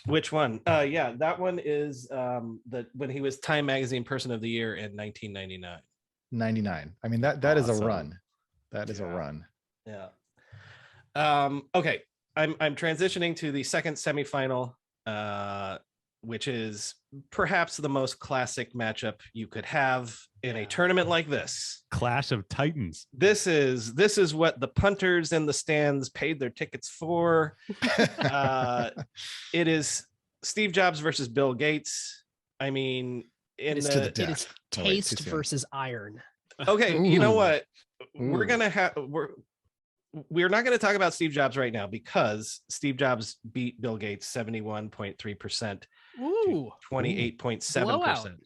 Speaker 1: Which one? Yeah, that one is when he was Time Magazine Person of the Year in 1999.
Speaker 2: 99. I mean, that is a
Speaker 3: Awesome.
Speaker 2: run. That is a
Speaker 1: Yeah.
Speaker 2: run.
Speaker 1: Yeah. Okay. I'm transitioning to the second semifinal, which is perhaps the most classic matchup you could have in a tournament like this.
Speaker 3: Clash of Titans.
Speaker 1: This is what the punters in the stands paid their tickets for. It is Steve Jobs versus Bill Gates. I mean,
Speaker 4: It is,
Speaker 2: to the
Speaker 4: it
Speaker 2: death.
Speaker 4: is
Speaker 2: Oh, wait, too
Speaker 4: taste
Speaker 2: soon.
Speaker 4: versus iron.
Speaker 1: okay, you know
Speaker 2: Ooh.
Speaker 1: what? We're
Speaker 2: Ooh.
Speaker 1: gonna have we're not going to talk about Steve Jobs right now because Steve Jobs beat Bill Gates 71.3%
Speaker 4: Ooh.
Speaker 1: 28.7%.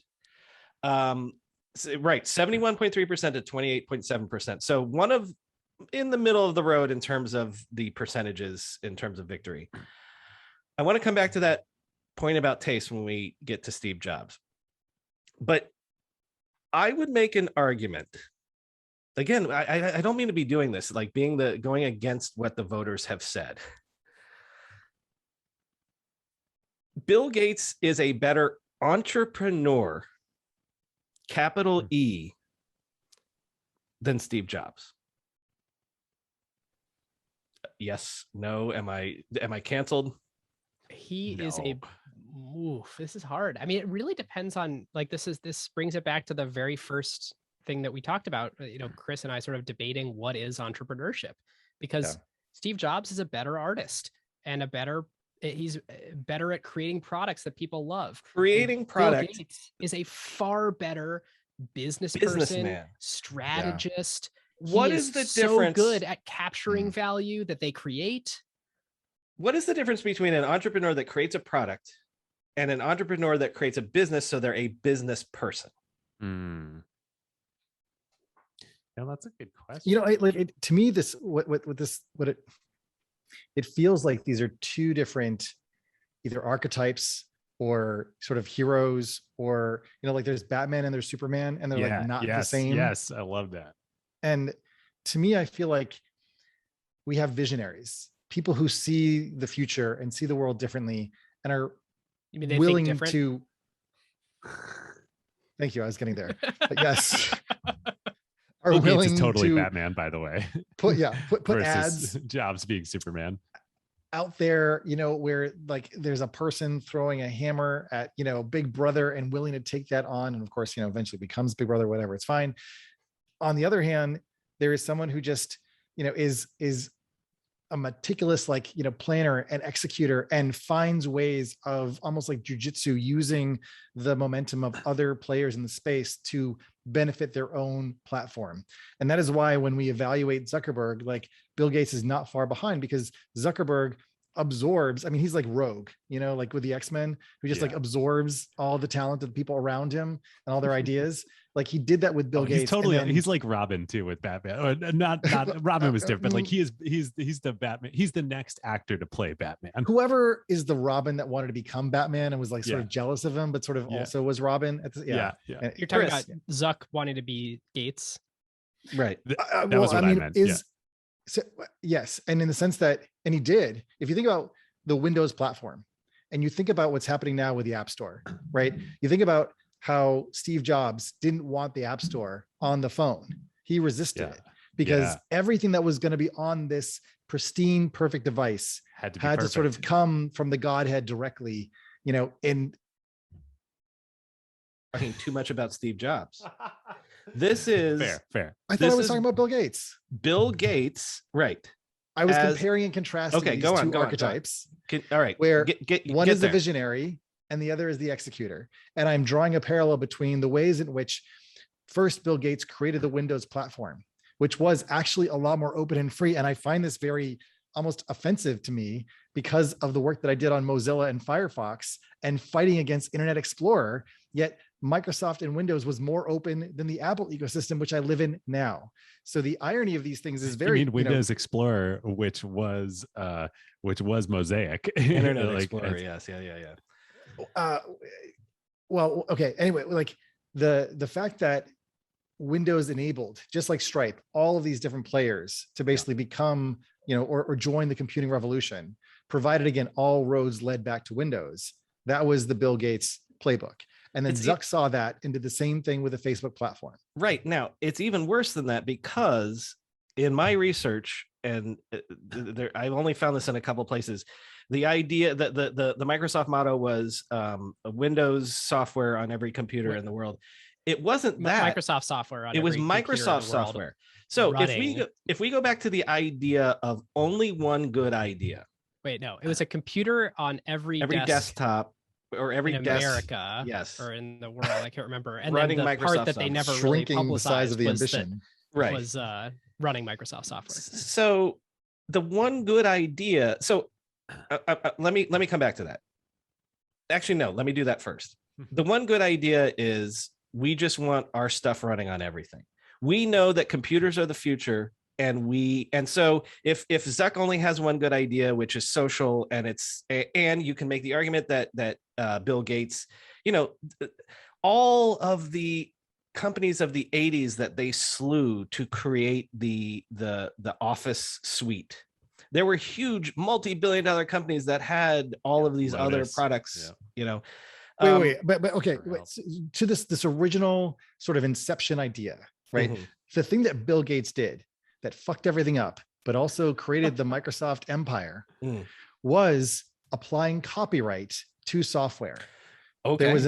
Speaker 1: Right, 71.3% to 28.7%. So one of in the middle of the road in terms of the percentages in terms of victory. I want to come back to that point about taste when we get to Steve Jobs. But I would make an argument. Again, I don't mean to be doing this, like going against what the voters have said. Bill Gates is a better entrepreneur, capital E, than Steve Jobs. Yes, no, am I canceled?
Speaker 4: He is
Speaker 3: No.
Speaker 4: oof, this is hard. I mean, it really depends on this brings it back to the very first thing that we talked about, Chris and I sort of debating what is entrepreneurship, because
Speaker 2: Yeah.
Speaker 4: Steve Jobs is a better artist and he's better at creating products that people love.
Speaker 1: Creating
Speaker 4: Bill
Speaker 1: product
Speaker 4: Gates is a far better businessman,
Speaker 1: businessman.
Speaker 4: strategist.
Speaker 1: What
Speaker 4: He
Speaker 1: is the
Speaker 4: so
Speaker 1: difference?
Speaker 4: good at capturing value that they create.
Speaker 1: What is the difference between an entrepreneur that creates a product and an entrepreneur that creates a business so they're a business person?
Speaker 3: Yeah, that's a good question.
Speaker 2: To me, this it feels like these are two different either archetypes or sort of heroes, or like there's Batman and there's Superman, and they're like not the same.
Speaker 3: Yes, I love that.
Speaker 2: And to me, I feel like we have visionaries, people who see the future and see the world differently and are
Speaker 4: You mean they
Speaker 2: willing
Speaker 4: think different?
Speaker 2: to. Thank you. I was getting there. But yes. Are
Speaker 3: Bill Gates
Speaker 2: willing
Speaker 3: is totally
Speaker 2: to
Speaker 3: Batman, by the way.
Speaker 2: put
Speaker 3: versus
Speaker 2: ads
Speaker 3: Jobs being Superman
Speaker 2: out there, where like there's a person throwing a hammer at, Big Brother and willing to take that on. And of course, eventually becomes Big Brother, whatever, it's fine. On the other hand, there is someone who just, is a meticulous, planner and executor and finds ways of almost like jujitsu, using the momentum of other players in the space to benefit their own platform. And that is why when we evaluate Zuckerberg, like Bill Gates is not far behind, because Zuckerberg absorbs, he's like Rogue, like with the X-Men, who just like absorbs all the talent of the people around him and all their ideas. Like he did that with Bill Gates.
Speaker 3: He's like Robin too with Batman. Or not Robin was different, but like he's the Batman. He's the next actor to play Batman.
Speaker 2: Whoever is the Robin that wanted to become Batman and was like sort of jealous of him, but sort of also was Robin.
Speaker 3: Yeah.
Speaker 4: You're talking about Zuck wanting to be Gates.
Speaker 1: Right.
Speaker 3: That was what I meant.
Speaker 2: So, yes. And in the sense that, and he did, if you think about the Windows platform and you think about what's happening now with the App Store, right? You think about how Steve Jobs didn't want the App Store on the phone. He resisted it because everything that was going to be on this pristine, perfect device had to sort of come from the Godhead directly, and
Speaker 1: talking too much about Steve Jobs. This is
Speaker 3: fair.
Speaker 2: I thought I was talking about Bill Gates.
Speaker 1: Bill Gates, right?
Speaker 2: I was comparing and contrasting these two archetypes.
Speaker 1: All right,
Speaker 2: where one is the visionary and the other is the executor. And I'm drawing a parallel between the ways in which first Bill Gates created the Windows platform, which was actually a lot more open and free. And I find this very almost offensive to me because of the work that I did on Mozilla and Firefox and fighting against Internet Explorer. Yet Microsoft and Windows was more open than the Apple ecosystem, which I live in now. So the irony of these things is very.
Speaker 3: You mean Windows Explorer, which was Mosaic.
Speaker 1: Internet
Speaker 3: Like,
Speaker 1: Explorer, yes, yeah.
Speaker 2: Well, okay. Anyway, like the fact that Windows enabled, just like Stripe, all of these different players to basically become, or join the computing revolution, provided again, all roads led back to Windows. That was the Bill Gates playbook. And then Zuck saw that and did the same thing with the Facebook platform.
Speaker 1: Right. Now, it's even worse than that, because in my research, and I've only found this in a couple places, the idea that the Microsoft motto was Windows software on every computer in the world. It wasn't that
Speaker 4: Microsoft software on
Speaker 1: it was
Speaker 4: every computer in
Speaker 1: Microsoft
Speaker 4: the world
Speaker 1: software. So
Speaker 4: running.
Speaker 1: if we go back to the idea of only one good idea.
Speaker 4: Wait, no, it was a computer on every
Speaker 1: desktop or every
Speaker 4: in America,
Speaker 1: yes,
Speaker 4: or in the world. I can't remember. And
Speaker 1: running
Speaker 4: then the
Speaker 1: Microsoft
Speaker 4: part that they never
Speaker 2: software.
Speaker 4: really
Speaker 2: Shrinking the size
Speaker 4: publicized
Speaker 2: of the
Speaker 4: was
Speaker 2: ambition.
Speaker 1: Right.
Speaker 4: was running Microsoft software.
Speaker 1: So the one good idea. So let me come back to that. Actually, no, let me do that first. The one good idea is we just want our stuff running on everything. We know that computers are the future. And so if Zuck only has one good idea, which is social, and you can make the argument that Bill Gates, all of the companies of the 80s that they slew to create the Office suite, there were huge multi-billion-dollar companies that had all of these other products.
Speaker 2: Wait, but okay, wait, to this original sort of inception idea, right?
Speaker 1: Mm-hmm.
Speaker 2: The thing that Bill Gates did that fucked everything up, but also created the Microsoft empire, was applying copyright to software.
Speaker 1: Okay.
Speaker 2: There was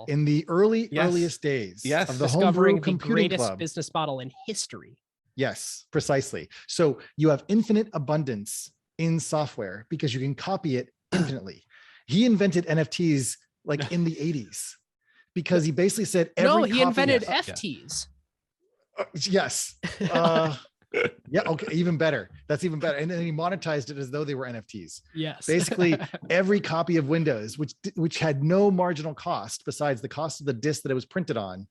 Speaker 2: in the earliest days of the
Speaker 4: discovering
Speaker 2: homebrew
Speaker 4: the
Speaker 2: computing
Speaker 4: greatest
Speaker 2: club
Speaker 4: business model in history.
Speaker 2: Yes, precisely. So you have infinite abundance in software because you can copy it infinitely. He invented NFTs like in the 80s because he basically said
Speaker 4: he invented FTs.
Speaker 2: Yes. Yeah. Okay. Even better. That's even better. And then he monetized it as though they were NFTs.
Speaker 4: Yes.
Speaker 2: Basically, every copy of Windows, which had no marginal cost besides the cost of the disk that it was printed on,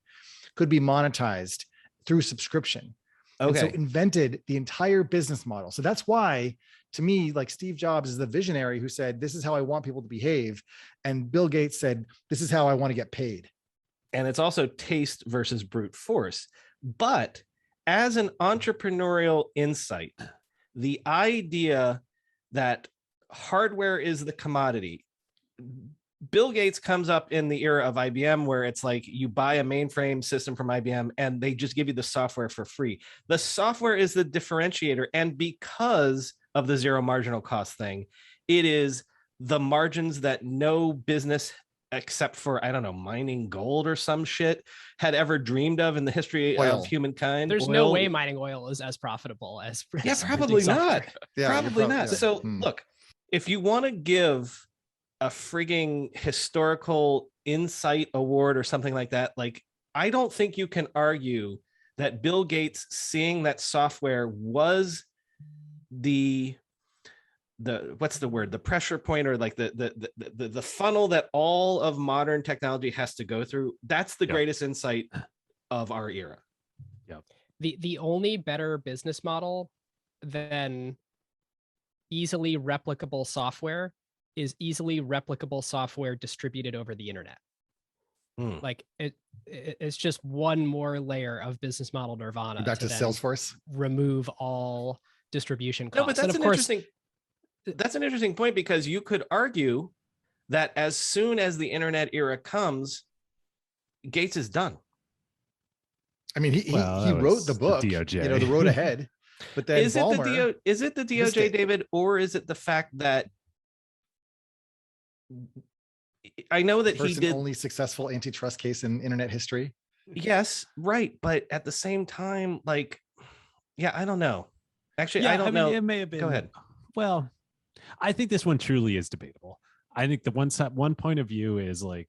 Speaker 2: could be monetized through subscription.
Speaker 1: Okay.
Speaker 2: And so invented the entire business model. So that's why, to me, like Steve Jobs is the visionary who said, "This is how I want people to behave," and Bill Gates said, "This is how I want to get paid."
Speaker 1: And it's also taste versus brute force. But as an entrepreneurial insight, the idea that hardware is the commodity, Bill Gates comes up in the era of IBM, where it's like you buy a mainframe system from IBM and they just give you the software for free. The software is the differentiator. And because of the zero marginal cost thing, it is the margins that no business except for, I don't know, mining gold or some shit had ever dreamed of in the history of humankind.
Speaker 4: There's no way mining oil is as profitable as
Speaker 1: probably not. Probably not.
Speaker 2: Yeah.
Speaker 1: So look, if you want to give a frigging historical insight award or something like that, like, I don't think you can argue that Bill Gates seeing that software was the what's the word, the pressure point, or like the funnel that all of modern technology has to go through. That's the greatest insight of our era.
Speaker 4: The only better business model than easily replicable software is easily replicable software distributed over the internet. Like it's just one more layer of business model nirvana.
Speaker 2: Back to Salesforce.
Speaker 4: Remove all distribution costs.
Speaker 1: No, but that's an interesting point, because you could argue that as soon as the internet era comes, Gates is done.
Speaker 2: I mean, he wrote the book,
Speaker 3: the DOJ.
Speaker 2: The road ahead. But then
Speaker 1: is it the DOJ, David, or is it the fact that I know that he did
Speaker 2: only successful antitrust case in internet history?
Speaker 1: Yes, right, but at the same time, like, I don't know. Actually, I don't know.
Speaker 3: It may have been.
Speaker 1: Go ahead.
Speaker 3: Well, I think this one truly is debatable. I think the one point of view is like,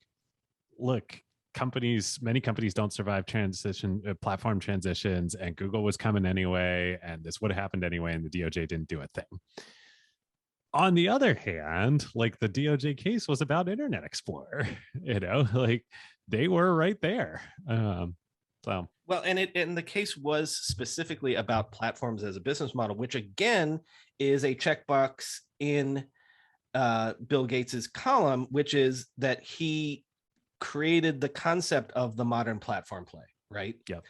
Speaker 3: look, many companies don't survive platform transitions, and Google was coming anyway, and this would have happened anyway, and the DOJ didn't do a thing. On the other hand, like, the DOJ case was about Internet Explorer, like they were right there. So
Speaker 1: Well, and the case was specifically about platforms as a business model, which again is a checkbox in Bill Gates's column, which is that he created the concept of the modern platform play, right?
Speaker 3: Yep.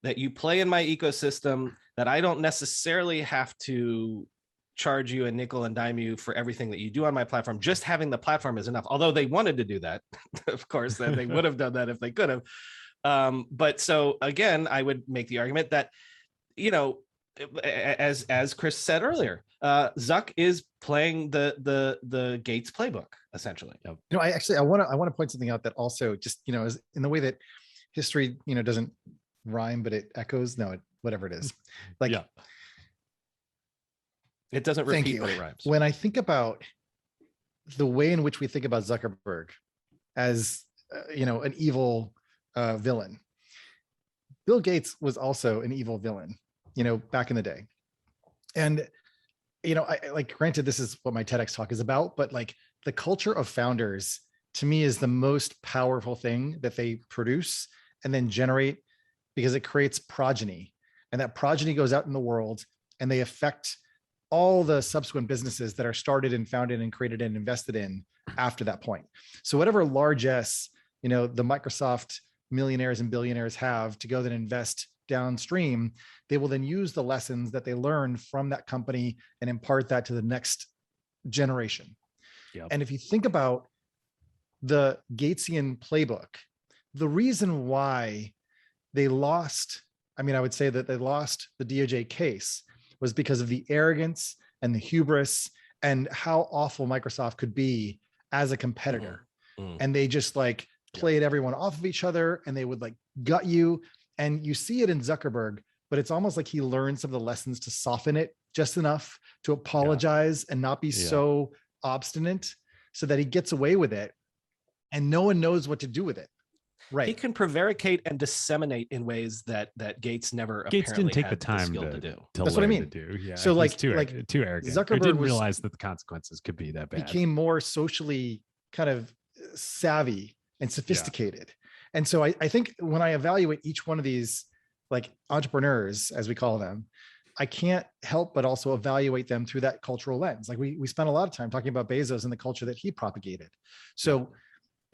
Speaker 1: That you play in my ecosystem, that I don't necessarily have to charge you a nickel and dime you for everything that you do on my platform. Just having the platform is enough. Although they wanted to do that, of course, that they would have done that if they could have. But so again, I would make the argument that, you know, as Chris said earlier, Zuck is playing the Gates playbook essentially.
Speaker 2: You know, I want to point something out that also just, you know, is in the way that history, you know, doesn't rhyme, but it echoes. No, whatever it is. Like,
Speaker 3: yeah.
Speaker 1: It doesn't repeat, but it rhymes.
Speaker 2: When I think about the way in which we think about Zuckerberg as, you know, an evil villain, Bill Gates was also an evil villain, you know, back in the day. And, you know, I like, granted, this is what my TEDx talk is about, but like the culture of founders to me is the most powerful thing that they produce and then generate, because it creates progeny, and that progeny goes out in the world and they affect all the subsequent businesses that are started and founded and created and invested in after that point. So whatever largesse, you know, the Microsoft millionaires and billionaires have to go then invest downstream, they will then use the lessons that they learned from that company and impart that to the next generation.
Speaker 3: Yep.
Speaker 2: And if you think about the Gatesian playbook, the reason why they lost, I mean, I would say that they lost the DOJ case was because of the arrogance and the hubris and how awful Microsoft could be as a competitor. And they just like played everyone off of each other, and they would like gut you. And you see it in Zuckerberg, but it's almost like he learned some of the lessons to soften it just enough to apologize and not be so obstinate, so that he gets away with it and no one knows what to do with it. Right.
Speaker 1: He can prevaricate and disseminate in ways that Gates never
Speaker 3: Gates
Speaker 1: apparently
Speaker 3: didn't take
Speaker 1: had
Speaker 3: the time
Speaker 1: skill
Speaker 3: to
Speaker 1: do.
Speaker 2: That's what I mean.
Speaker 3: To do. Yeah.
Speaker 2: So
Speaker 3: he's
Speaker 2: like
Speaker 3: too arrogant.
Speaker 2: Zuckerberg
Speaker 3: didn't
Speaker 2: was,
Speaker 3: realize that the consequences could be that bad.
Speaker 2: Became more socially kind of savvy and sophisticated. And so I think when I evaluate each one of these like entrepreneurs, as we call them, I can't help but also evaluate them through that cultural lens. Like we spent a lot of time talking about Bezos and the culture that he propagated. So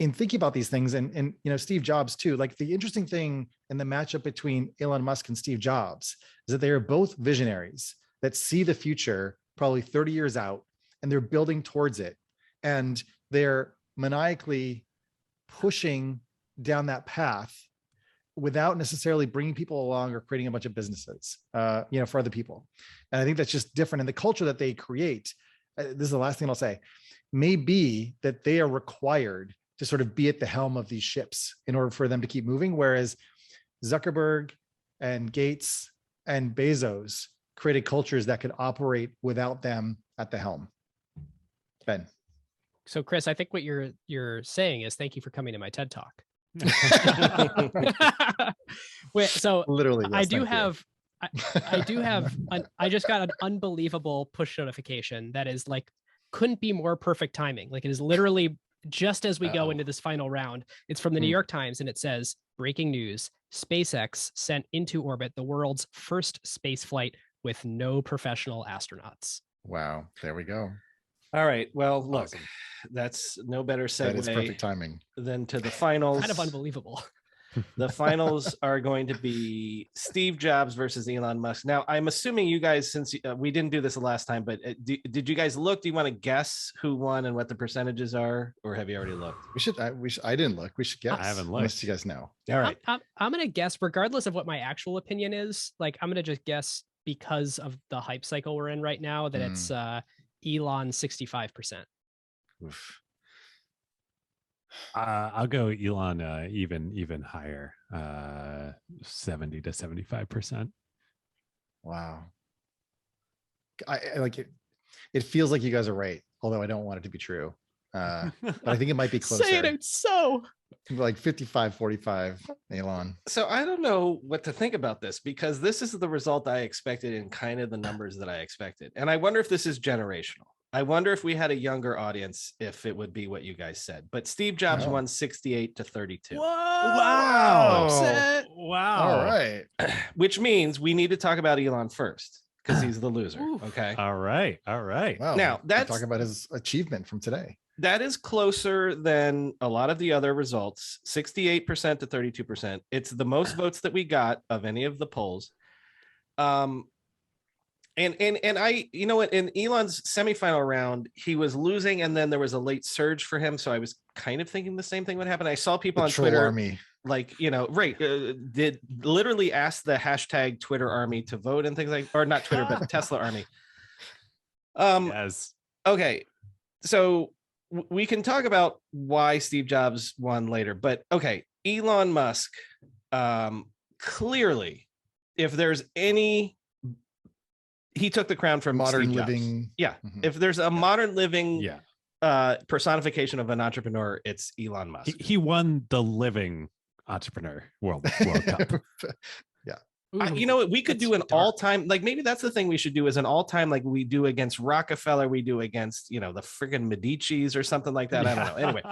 Speaker 2: in thinking about these things, and you know, Steve Jobs too, like the interesting thing in the matchup between Elon Musk and Steve Jobs is that they are both visionaries that see the future probably 30 years out, and they're building towards it. And they're maniacally pushing down that path without necessarily bringing people along or creating a bunch of businesses, you know, for other people. And I think that's just different. And the culture that they create, this is the last thing I'll say, may be that they are required to sort of be at the helm of these ships in order for them to keep moving. Whereas Zuckerberg and Gates and Bezos created cultures that could operate without them at the helm. Ben.
Speaker 4: So Chris, I think what you're saying is thank you for coming to my TED Talk. Wait, so
Speaker 2: literally, yes,
Speaker 4: I just got an unbelievable push notification that is like, couldn't be more perfect timing. Like it is literally just as we go into this final round. It's from the New York Times, and it says, breaking news, SpaceX sent into orbit the world's first space flight with no professional astronauts.
Speaker 2: Wow, there we go.
Speaker 1: All right. Well, look,
Speaker 3: Awesome.
Speaker 1: That's no better
Speaker 2: That is
Speaker 1: segue
Speaker 2: perfect timing.
Speaker 1: than to the finals.
Speaker 4: Kind of unbelievable.
Speaker 1: The finals are going to be Steve Jobs versus Elon Musk. Now, I'm assuming you guys, since we didn't do this the last time, but did you guys look? Do you want to guess who won and what the percentages are, or have you already looked?
Speaker 2: I didn't look. We should guess.
Speaker 3: I haven't looked.
Speaker 2: Unless you guys know.
Speaker 1: All right.
Speaker 4: I'm going to guess, regardless of what my actual opinion is. Like, I'm going to just guess because of the hype cycle we're in right now that it's Elon 65%.
Speaker 2: Oof.
Speaker 3: I'll go Elon even higher, 70 to 75%.
Speaker 2: Wow. I like it. It feels like you guys are right, although I don't want it to be true. But I think it might be closer.
Speaker 4: Say it so.
Speaker 2: Like 55-45, Elon.
Speaker 1: So I don't know what to think about this, because this is the result I expected and kind of the numbers that I expected. And I wonder if this is generational. I wonder if we had a younger audience, if it would be what you guys said. But Steve Jobs
Speaker 2: Oh.
Speaker 1: won 68-32.
Speaker 3: Wow.
Speaker 2: Upset.
Speaker 3: Wow.
Speaker 2: All right.
Speaker 1: Which means we need to talk about Elon first because he's the loser.
Speaker 4: Oof.
Speaker 1: Okay.
Speaker 3: All right.
Speaker 2: Wow.
Speaker 1: Now,
Speaker 2: that's talking about his achievement from today.
Speaker 1: That is closer than a lot of the other results, 68% to 32%. It's the most votes that we got of any of the polls. And I, you know what, in Elon's semifinal round, he was losing, and then there was a late surge for him. So I was kind of thinking the same thing would happen. I saw people
Speaker 2: The
Speaker 1: on
Speaker 2: troll
Speaker 1: Twitter,
Speaker 2: army.
Speaker 1: like, did literally ask the hashtag Twitter army to vote and things like, or not Twitter, but Tesla army.
Speaker 3: Yes.
Speaker 1: Okay, so we can talk about why Steve Jobs won later, but okay, Elon Musk, clearly, if there's any, he took the crown from
Speaker 2: Modern
Speaker 1: Steve Jobs.
Speaker 2: living.
Speaker 1: Yeah,
Speaker 2: Mhm.
Speaker 1: if there's a modern living
Speaker 3: Yeah.
Speaker 1: personification of an entrepreneur, it's Elon Musk.
Speaker 3: He won the living entrepreneur World Cup.
Speaker 1: You know what, we could
Speaker 4: That's
Speaker 1: do an
Speaker 4: dark.
Speaker 1: all-time, like, maybe that's the thing we should do, is an all-time, like we do against Rockefeller, we do against, the friggin' Medicis or something like that. I don't know. Anyway,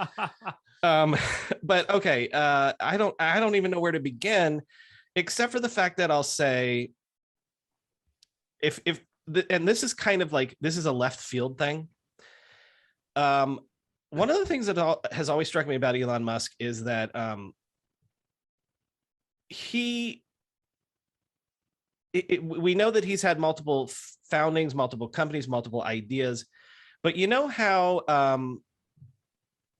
Speaker 1: but okay, I don't even know where to begin, except for the fact that I'll say, and this is kind of like, this is a left field thing. One of the things that has always struck me about Elon Musk is that we know that he's had multiple foundings, multiple companies, multiple ideas, but you know how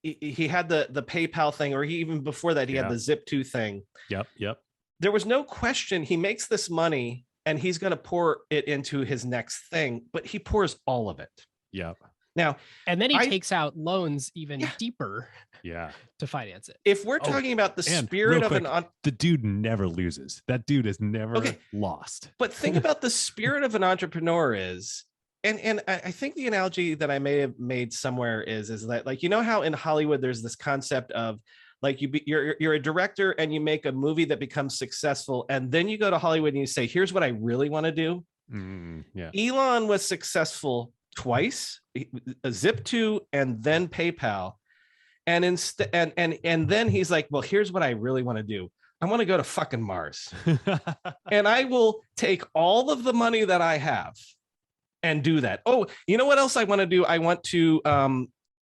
Speaker 1: he had the PayPal thing, or he, even before that, he had the Zip2 thing.
Speaker 3: Yep.
Speaker 1: There was no question he makes this money and he's going to pour it into his next thing, but he pours all of it.
Speaker 3: Yep.
Speaker 1: Now,
Speaker 4: And then he takes out loans even deeper
Speaker 3: Yeah.
Speaker 4: to finance it.
Speaker 1: if we're talking about the spirit of
Speaker 3: the dude never loses. That dude has never lost.
Speaker 1: But think about the spirit of an entrepreneur is, and I think the analogy that I may have made somewhere is that, like, you know how in Hollywood there's this concept of, like, you're a director and you make a movie that becomes successful, and then you go to Hollywood and you say, here's what I really want to do.
Speaker 3: Yeah.
Speaker 1: Elon was successful twice, Zip2 and then PayPal, and and then he's like, well, here's what I really want to do. I want to go to fucking Mars, and I will take all of the money that I have and do that. Oh, you know what else I want to do? I want to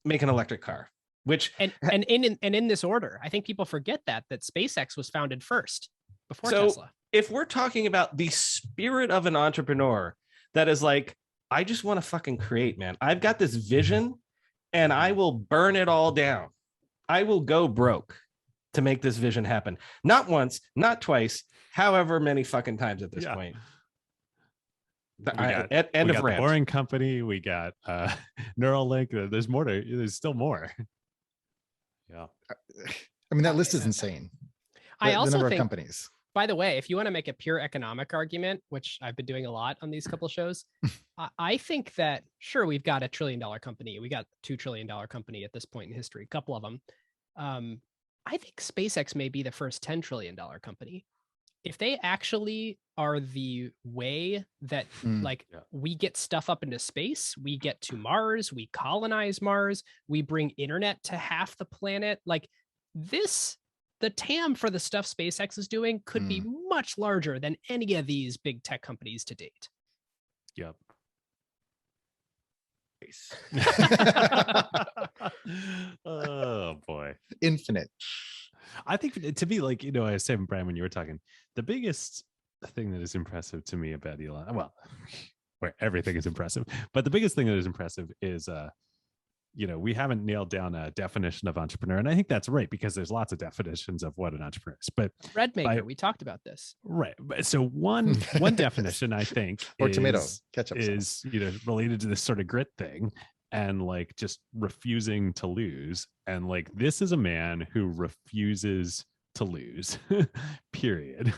Speaker 1: make an electric car. Which
Speaker 4: and in this order, I think people forget that SpaceX was founded first before
Speaker 1: so
Speaker 4: Tesla.
Speaker 1: If we're talking about the spirit of an entrepreneur, that is like, I just want to fucking create, man. I've got this vision and I will burn it all down. I will go broke to make this vision happen. Not once, not twice, however many fucking times at this point.
Speaker 3: End of rant. The Boring Company. We got Neuralink. There's still more. Yeah.
Speaker 2: I mean, that list is insane.
Speaker 4: I also
Speaker 2: the number
Speaker 4: think,
Speaker 2: of companies.
Speaker 4: By the way, if you want to make a pure economic argument, which I've been doing a lot on these couple of shows, I think that, sure, we've got $1 trillion company. We got $2 trillion company at this point in history, a couple of them. I think SpaceX may be the first $10 trillion company. If they actually are the way that we get stuff up into space, we get to Mars, we colonize Mars, we bring internet to half the planet, like this, the TAM for the stuff SpaceX is doing could be much larger than any of these big tech companies to date.
Speaker 3: Yep. Oh boy.
Speaker 2: Infinite.
Speaker 3: I think, to be like, I was saying, Brian, when you were talking, the biggest thing that is impressive to me about Elon, well, where everything is impressive, but the biggest thing that is impressive is we haven't nailed down a definition of entrepreneur. And I think that's right, because there's lots of definitions of what an entrepreneur is. But
Speaker 4: bread maker, we talked about this.
Speaker 3: Right. So one definition, I think,
Speaker 2: or
Speaker 3: is,
Speaker 2: tomato ketchup
Speaker 3: is, related to this sort of grit thing, and like just refusing to lose. And like, this is a man who refuses to lose, period.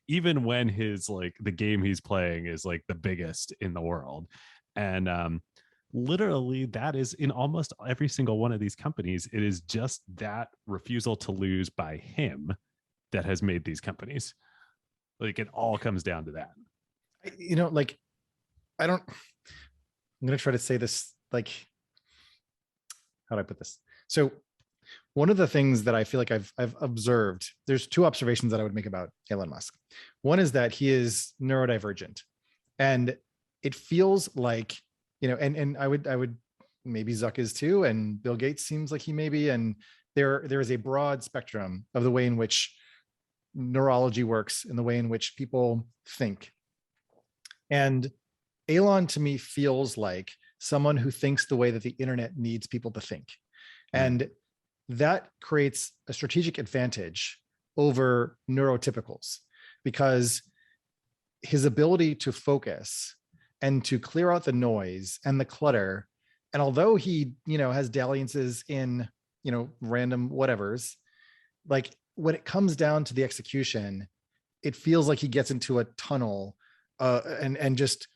Speaker 3: Even when his, like, the game he's playing is like the biggest in the world. And literally that is in almost every single one of these companies. It is just that refusal to lose by him that has made these companies. Like, it all comes down to that.
Speaker 2: I'm going to try to say this like, how do I put this? So one of the things that I feel like I've observed, there's two observations that I would make about Elon Musk. One is that he is neurodivergent, and it feels like, and I would maybe Zuck is too, and Bill Gates seems like he may be, and there is a broad spectrum of the way in which neurology works and the way in which people think. And Elon to me feels like someone who thinks the way that the internet needs people to think. And that creates a strategic advantage over neurotypicals, because his ability to focus and to clear out the noise and the clutter, and although he, has dalliances in, random whatevers, like when it comes down to the execution, it feels like he gets into a tunnel and just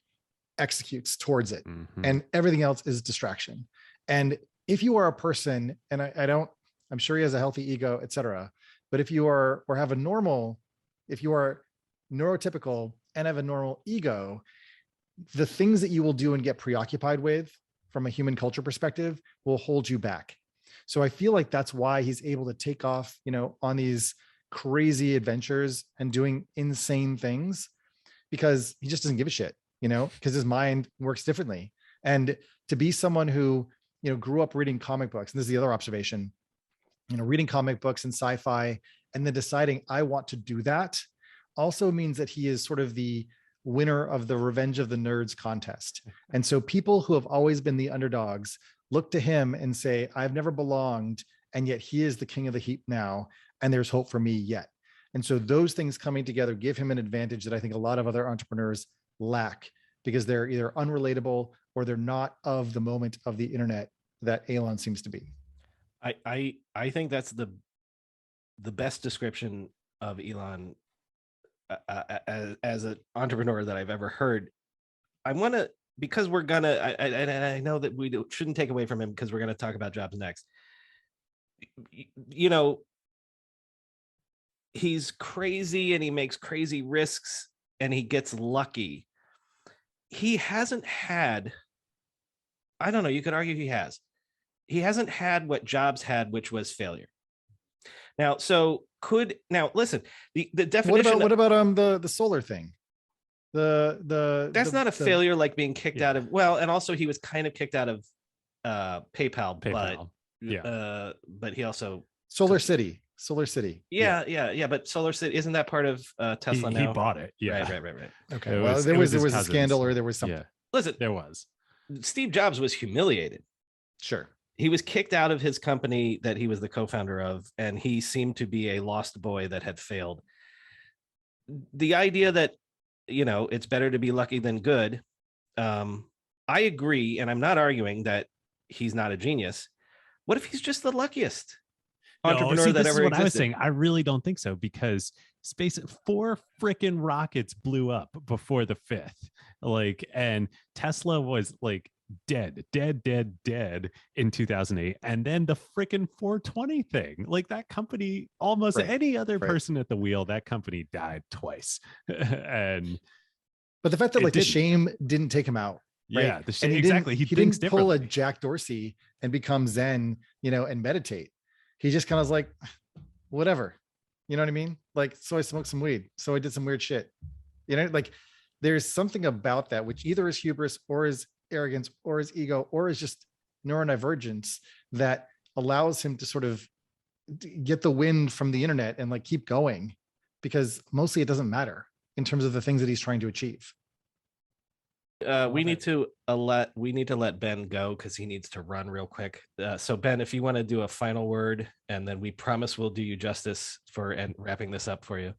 Speaker 2: executes towards it. And everything else is distraction. And if you are a person, and I'm sure he has a healthy ego, etc. But if you are, or have if you are neurotypical and have a normal ego, the things that you will do and get preoccupied with from a human culture perspective will hold you back. So I feel like that's why he's able to take off, on these crazy adventures and doing insane things, because he just doesn't give a shit, because his mind works differently. And to be someone who, grew up reading comic books, and this is the other observation, reading comic books and sci-fi, and then deciding I want to do that, also means that he is sort of the winner of the Revenge of the Nerds contest. And so people who have always been the underdogs look to him and say, I've never belonged, and yet he is the king of the heap now, and there's hope for me yet. And so those things coming together give him an advantage that I think a lot of other entrepreneurs lack, because they're either unrelatable or they're not of the moment of the internet that Elon seems to be.
Speaker 1: I think that's the best description of Elon as an entrepreneur that I've ever heard. I want to, because we're gonna, I know that we shouldn't take away from him, because we're going to talk about jobs next. He's crazy and he makes crazy risks and he gets lucky. He hasn't had, I don't know, you could argue he hasn't had what Jobs had, which was failure. Now, listen, the definition.
Speaker 2: What about the solar thing?
Speaker 1: That's not a failure like being kicked out of, and also he was kind of kicked out of PayPal. But he also
Speaker 2: Solar City.
Speaker 1: Yeah. But Solar City, isn't that part of Tesla now?
Speaker 3: He bought it. Yeah.
Speaker 1: Right.
Speaker 2: Okay. Well, there was a scandal, or there was something.
Speaker 3: Yeah.
Speaker 1: Listen,
Speaker 3: there was.
Speaker 1: Steve Jobs was humiliated.
Speaker 2: Sure.
Speaker 1: He was kicked out of his company that he was the co-founder of, and he seemed to be a lost boy that had failed. The idea that, it's better to be lucky than good. I agree. And I'm not arguing that he's not a genius. What if he's just the luckiest entrepreneur that ever existed?
Speaker 3: I was saying, I really don't think so, because 4 freaking rockets blew up before the 5th, and Tesla was dead in 2008, and then the freaking 420 thing, that company, almost any other person at the wheel, that company died twice. But
Speaker 2: the fact that the shame didn't take him out. Right?
Speaker 3: Yeah, the shame, exactly. He didn't
Speaker 2: pull a Jack Dorsey and become Zen, and meditate. He just kind of was like, whatever, you know what I mean? So I smoked some weed, so I did some weird shit, there's something about that which either is hubris, or is arrogance, or is ego, or is just neurodivergence, that allows him to sort of get the wind from the internet and keep going, because mostly it doesn't matter in terms of the things that he's trying to achieve.
Speaker 1: We need to let Ben go, because he needs to run real quick. So Ben, if you want to do a final word, and then we promise we'll do you justice for and wrapping this up for you.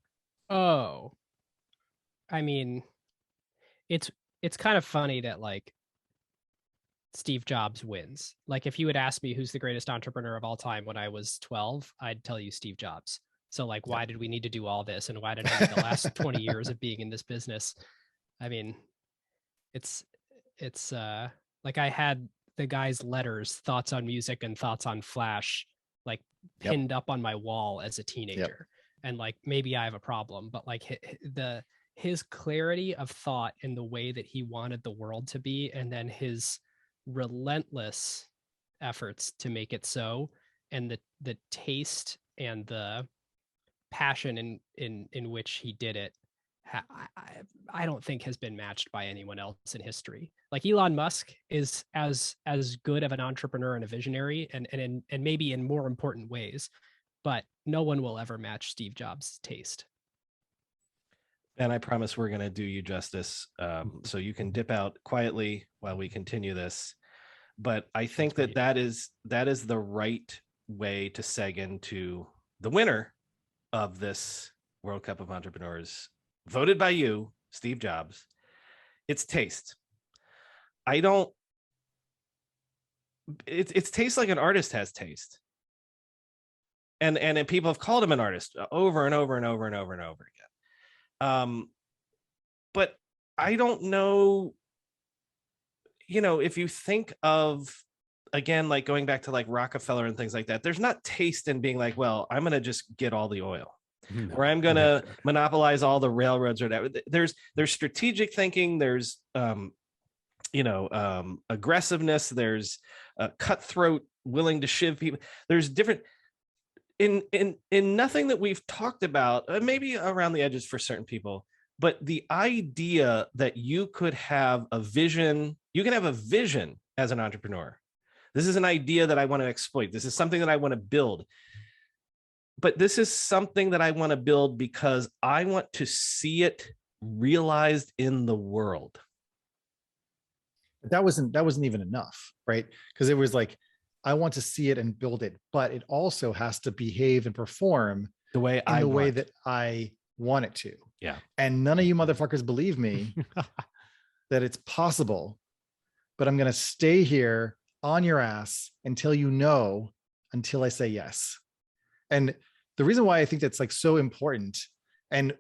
Speaker 4: Oh, I mean, it's kind of funny that Steve Jobs wins. If you had asked me who's the greatest entrepreneur of all time when I was 12, I'd tell you Steve Jobs. So why did we need to do all this? And why did I need the last 20 years of being in this business? I mean, it's I had the guy's letters, thoughts on music and thoughts on Flash, pinned up on my wall as a teenager. And maybe I have a problem, but his clarity of thought and the way that he wanted the world to be, and then his relentless efforts to make it so, and the taste and the passion in which he did it, I don't think has been matched by anyone else in history. Like Elon Musk is as good of an entrepreneur and a visionary, and maybe in more important ways, but no one will ever match Steve Jobs' taste.
Speaker 1: And I promise we're going to do you justice. So you can dip out quietly while we continue this. But I think that is the right way to seg into the winner of this World Cup of Entrepreneurs, voted by you, Steve Jobs. It's taste. It's taste like an artist has taste. And people have called him an artist over and over and over and over and over again. But I don't know, if you think of, again, like going back to like Rockefeller and things like that, there's not taste in being like, well, I'm going to just get all the oil, or I'm going to monopolize all the railroads or whatever. There's strategic thinking. There's, aggressiveness. There's cutthroat, willing to shiv people. There's different in nothing that we've talked about, maybe around the edges for certain people, but the idea that you could have a vision, as an entrepreneur. This is an idea that I want to exploit. This is something that I want to build. But this is something that I want to build because I want to see it realized in the world.
Speaker 2: That wasn't even enough, right? Because it was like, I want to see it and build it, but it also has to behave and perform
Speaker 1: the way
Speaker 2: that I want it to.
Speaker 1: Yeah.
Speaker 2: And none of you motherfuckers believe me that it's possible, but I'm going to stay here on your ass until I say yes. And the reason why I think that's like so important, and,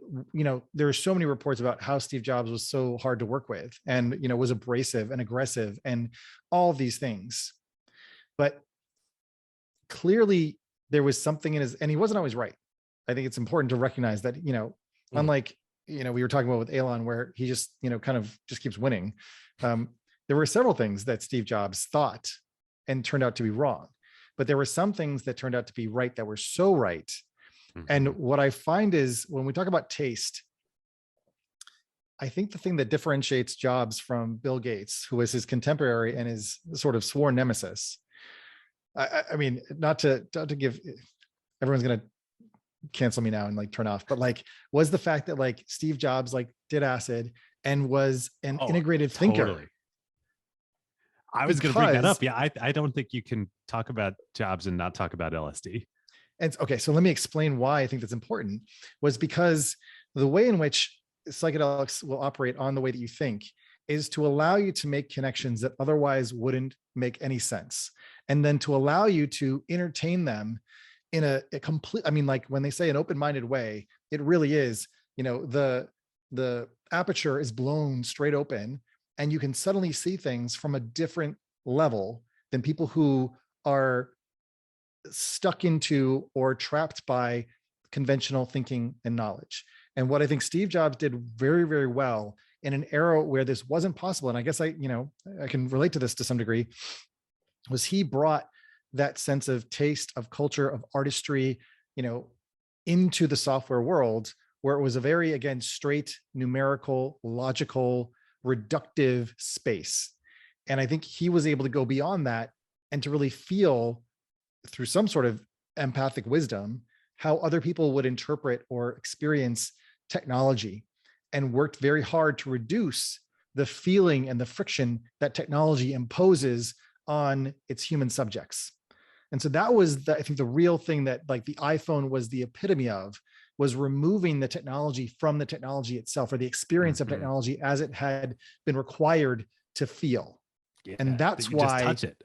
Speaker 2: there are so many reports about how Steve Jobs was so hard to work with and, was abrasive and aggressive and all of these things. But clearly there was something in his, and he wasn't always right. I think it's important to recognize that, unlike, we were talking about with Elon, where he just, kind of just keeps winning. There were several things that Steve Jobs thought and turned out to be wrong, but there were some things that turned out to be right that were so right. Mm-hmm. And what I find is when we talk about taste, I think the thing that differentiates Jobs from Bill Gates, who was his contemporary and his sort of sworn nemesis, I mean, not to give, everyone's going to cancel me now and like turn off, but like, was the fact that like Steve Jobs like did acid and was an integrated thinker.
Speaker 3: I was going to bring that up. Yeah. I don't think you can talk about Jobs and not talk about LSD.
Speaker 2: And okay, so let me explain why I think that's important. Was because the way in which psychedelics will operate on the way that you think is to allow you to make connections that otherwise wouldn't make any sense. And then to allow you to entertain them in a complete, I mean, like when they say an open-minded way, it really is, the aperture is blown straight open and you can suddenly see things from a different level than people who are stuck into or trapped by conventional thinking and knowledge. And what I think Steve Jobs did very, very well in an era where this wasn't possible, and I guess I can relate to this to some degree, was he brought that sense of taste, of culture, of artistry, into the software world, where it was a very, again, straight, numerical, logical, reductive space. And I think he was able to go beyond that and to really feel through some sort of empathic wisdom how other people would interpret or experience technology, and worked very hard to reduce the feeling and the friction that technology imposes on its human subjects. And so that was, I think, the real thing that like the iPhone was the epitome of, was removing the technology from the technology itself, or the experience of technology as it had been required to feel.
Speaker 3: Yeah,
Speaker 2: and that's
Speaker 3: you
Speaker 2: why
Speaker 3: just touch it.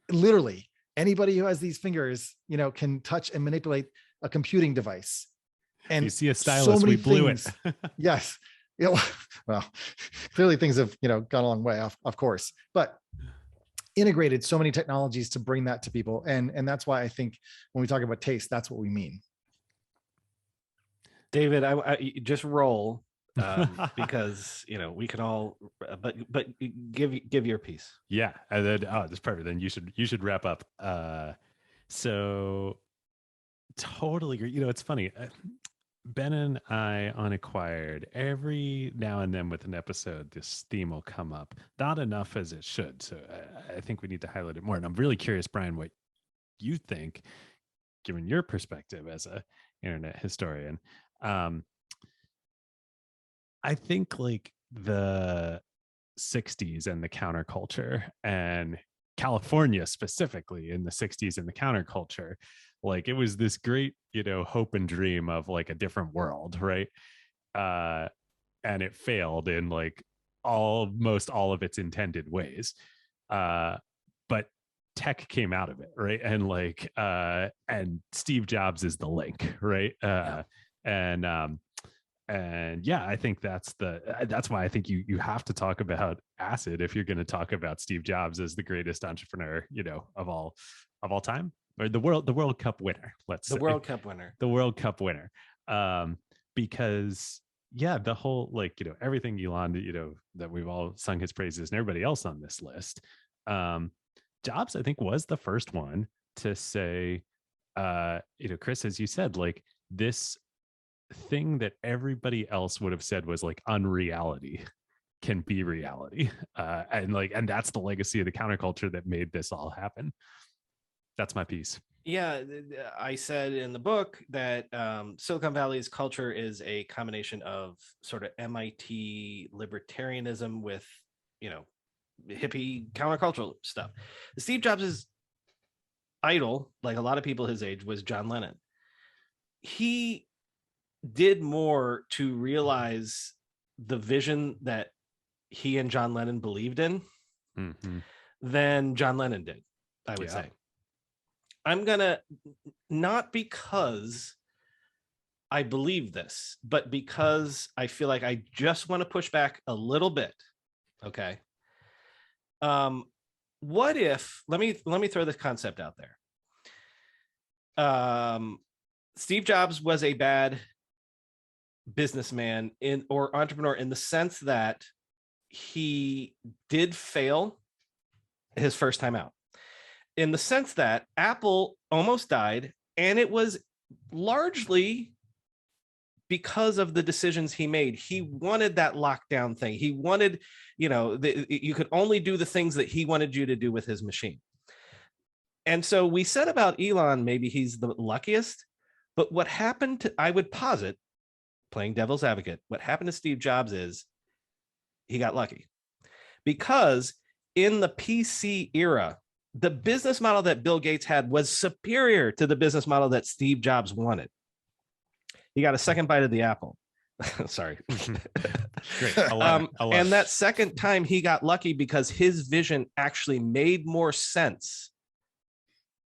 Speaker 2: Literally anybody who has these fingers, can touch and manipulate a computing device. And
Speaker 3: you see a stylus, we blew it.
Speaker 2: Yes. Well, clearly things have, gone a long way, of course, but integrated so many technologies to bring that to people. And that's why I think when we talk about taste, that's what we mean.
Speaker 1: David, I just roll. because we can all, but give your piece.
Speaker 3: Yeah, and then that's perfect. Then you should wrap up. So totally agree. It's funny. Ben and I on Acquired, every now and then with an episode, this theme will come up. Not enough as it should. So I think we need to highlight it more. And I'm really curious, Brian, what you think, given your perspective as a internet historian. I think like the 60s and the counterculture, and California specifically in the 60s and the counterculture, like it was this great, hope and dream of like a different world, right? And it failed in like almost all of its intended ways. But tech came out of it, right? And like and Steve Jobs is the link, right? And yeah, I think that's why I think you have to talk about Acid if you're going to talk about Steve Jobs as the greatest entrepreneur, of all time, or the World Cup winner. The
Speaker 1: World Cup winner.
Speaker 3: Because yeah, the whole everything Elon, that we've all sung his praises, and everybody else on this list. Jobs, I think, was the first one to say, Chris, as you said, like this thing that everybody else would have said was like unreality can be reality, and that's the legacy of the counterculture that made this all happen. That's my piece.
Speaker 1: Yeah, I said in the book that Silicon Valley's culture is a combination of sort of MIT libertarianism with hippie countercultural stuff. Steve Jobs' idol, like a lot of people his age, was John Lennon. He did more to realize the vision that he and John Lennon believed in than John Lennon did, I would say. I'm gonna, not because I believe this, but because I feel like I just want to push back a little bit. Okay. What if, let me throw this concept out there. Steve Jobs was a bad businessman or entrepreneur in the sense that he did fail his first time out, in the sense that Apple almost died, and it was largely because of the decisions he made. He wanted that lockdown thing. He wanted, you could only do the things that he wanted you to do with his machine. And so we said about Elon, maybe he's the luckiest, but what happened to, I would posit, playing devil's advocate, what happened to Steve Jobs is he got lucky, because in the PC era, the business model that Bill Gates had was superior to the business model that Steve Jobs wanted. He got a second bite of the apple. Sorry.
Speaker 3: Great. I love
Speaker 1: and that second time he got lucky because his vision actually made more sense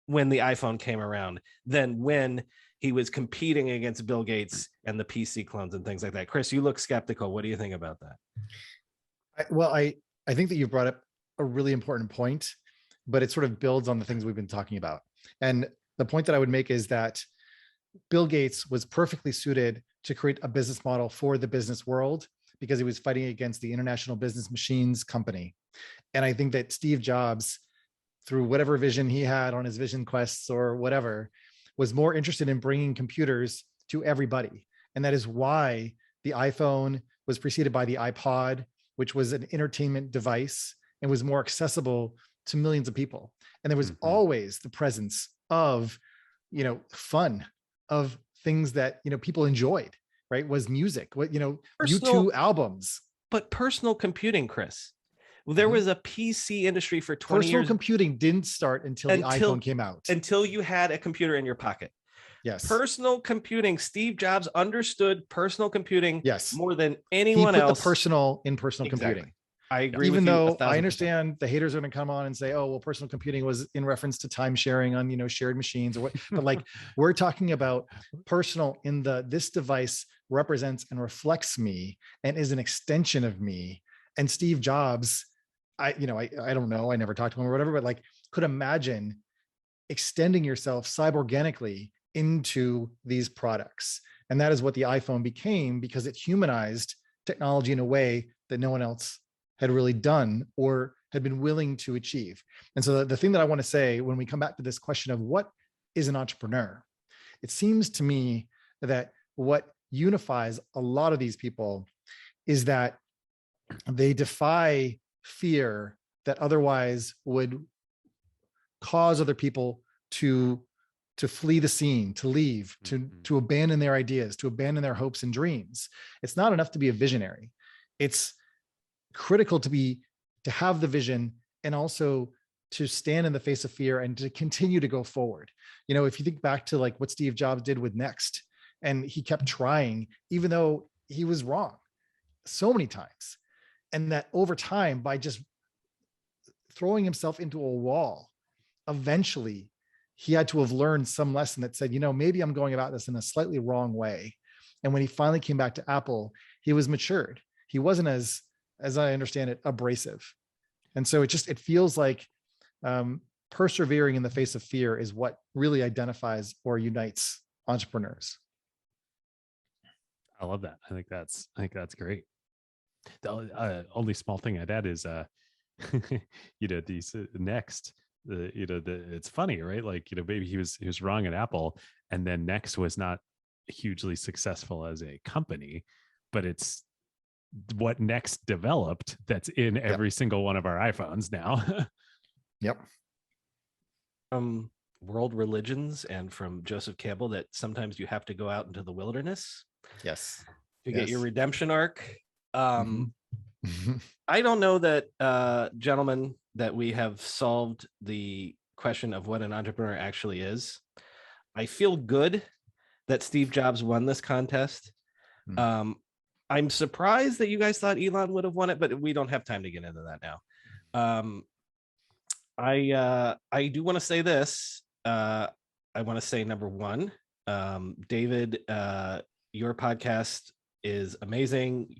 Speaker 1: when the iPhone came around than when he was competing against Bill Gates and the PC clones and things like that. Chris, you look skeptical. What do you think about that?
Speaker 2: I think that you've brought up a really important point, but it sort of builds on the things we've been talking about. And the point that I would make is that Bill Gates was perfectly suited to create a business model for the business world because he was fighting against the International Business Machines company. And I think that Steve Jobs, through whatever vision he had on his vision quests or whatever, was more interested in bringing computers to everybody. And that is why the iPhone was preceded by the iPod, which was an entertainment device and was more accessible to millions of people. And there was always the presence of, fun, of things that, people enjoyed, right? Was music, U2 albums.
Speaker 1: But personal computing, Chris, there was a PC industry for 20 years.
Speaker 2: Personal computing didn't start until the iPhone came out.
Speaker 1: Until you had a computer in your pocket.
Speaker 2: Yes.
Speaker 1: Personal computing. Steve Jobs understood personal computing more than anyone else.
Speaker 2: He put the personal in personal computing.
Speaker 1: I agree.
Speaker 2: Even though I understand the haters are going to come on and say, "Oh, well, personal computing was in reference to time sharing on shared machines or what." But like we're talking about personal in this device represents and reflects me and is an extension of me. And Steve Jobs, I don't know, I never talked to him or whatever, but like could imagine extending yourself cyborganically into these products. And that is what the iPhone became because it humanized technology in a way that no one else had really done or had been willing to achieve. And so the thing that I want to say when we come back to this question of what is an entrepreneur, it seems to me that what unifies a lot of these people is that they defy fear that otherwise would cause other people to flee the scene, to leave, to abandon their ideas, to abandon their hopes and dreams. It's not enough to be a visionary. It's critical to have the vision and also to stand in the face of fear and to continue to go forward. You know, if you think back to like what Steve Jobs did with Next, and he kept trying, even though he was wrong so many times. And that over time, by just throwing himself into a wall, eventually he had to have learned some lesson that said, you know, maybe I'm going about this in a slightly wrong way. And when he finally came back to Apple, he was matured. He wasn't as I understand it, abrasive. And so it feels like persevering in the face of fear is what really identifies or unites entrepreneurs.
Speaker 3: I love that. I think that's great. The only small thing I'd add is, these Next, it's funny, right? Like, maybe he was wrong at Apple, and then Next was not hugely successful as a company, but it's what Next developed that's in every single one of our iPhones now.
Speaker 2: Yep.
Speaker 1: World Religions and from Joseph Campbell that sometimes you have to go out into the wilderness.
Speaker 2: Yes.
Speaker 1: To get your redemption arc.
Speaker 2: Mm-hmm.
Speaker 1: I don't know that, gentlemen, that we have solved the question of what an entrepreneur actually is. I feel good that Steve Jobs won this contest. I'm surprised that you guys thought Elon would have won it, but we don't have time to get into that now. I do want to say this. I want to say number one, David, your podcast is amazing.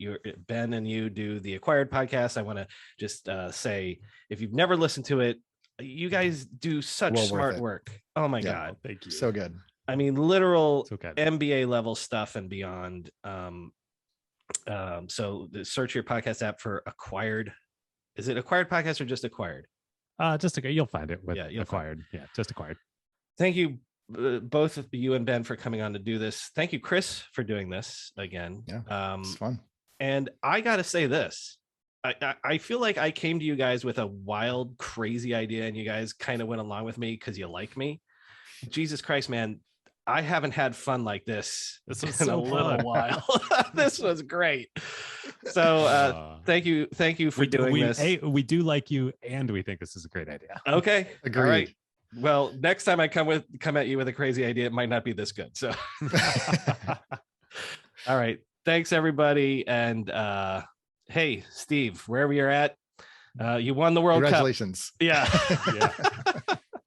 Speaker 1: Ben and you do the Acquired podcast. I want to just say, if you've never listened to it, you guys do such smart work. Oh my God.
Speaker 3: Thank you.
Speaker 2: So good.
Speaker 1: I mean, literal MBA level stuff and beyond. So search your podcast app for Acquired. Is it Acquired Podcast or just Acquired?
Speaker 3: You'll find it with Acquired. Just Acquired. Thank you,
Speaker 1: both of you and Ben, for coming on to do this. Thank you, Chris, for doing this again.
Speaker 2: It's fun.
Speaker 1: And I gotta say this. I feel like I came to you guys with a wild, crazy idea, and you guys kind of went along with me because you like me. Jesus Christ, man. I haven't had fun like this in a little while. This was great. So thank you for doing this.
Speaker 3: Hey, we do like you, and we think this is a great idea.
Speaker 1: Okay.
Speaker 2: Agreed.
Speaker 1: All right. Well, next time I come at you with a crazy idea, it might not be this good. So all right. Thanks, everybody. And hey, Steve, wherever you're at, you won the World Cup.
Speaker 2: Congratulations.
Speaker 1: Yeah.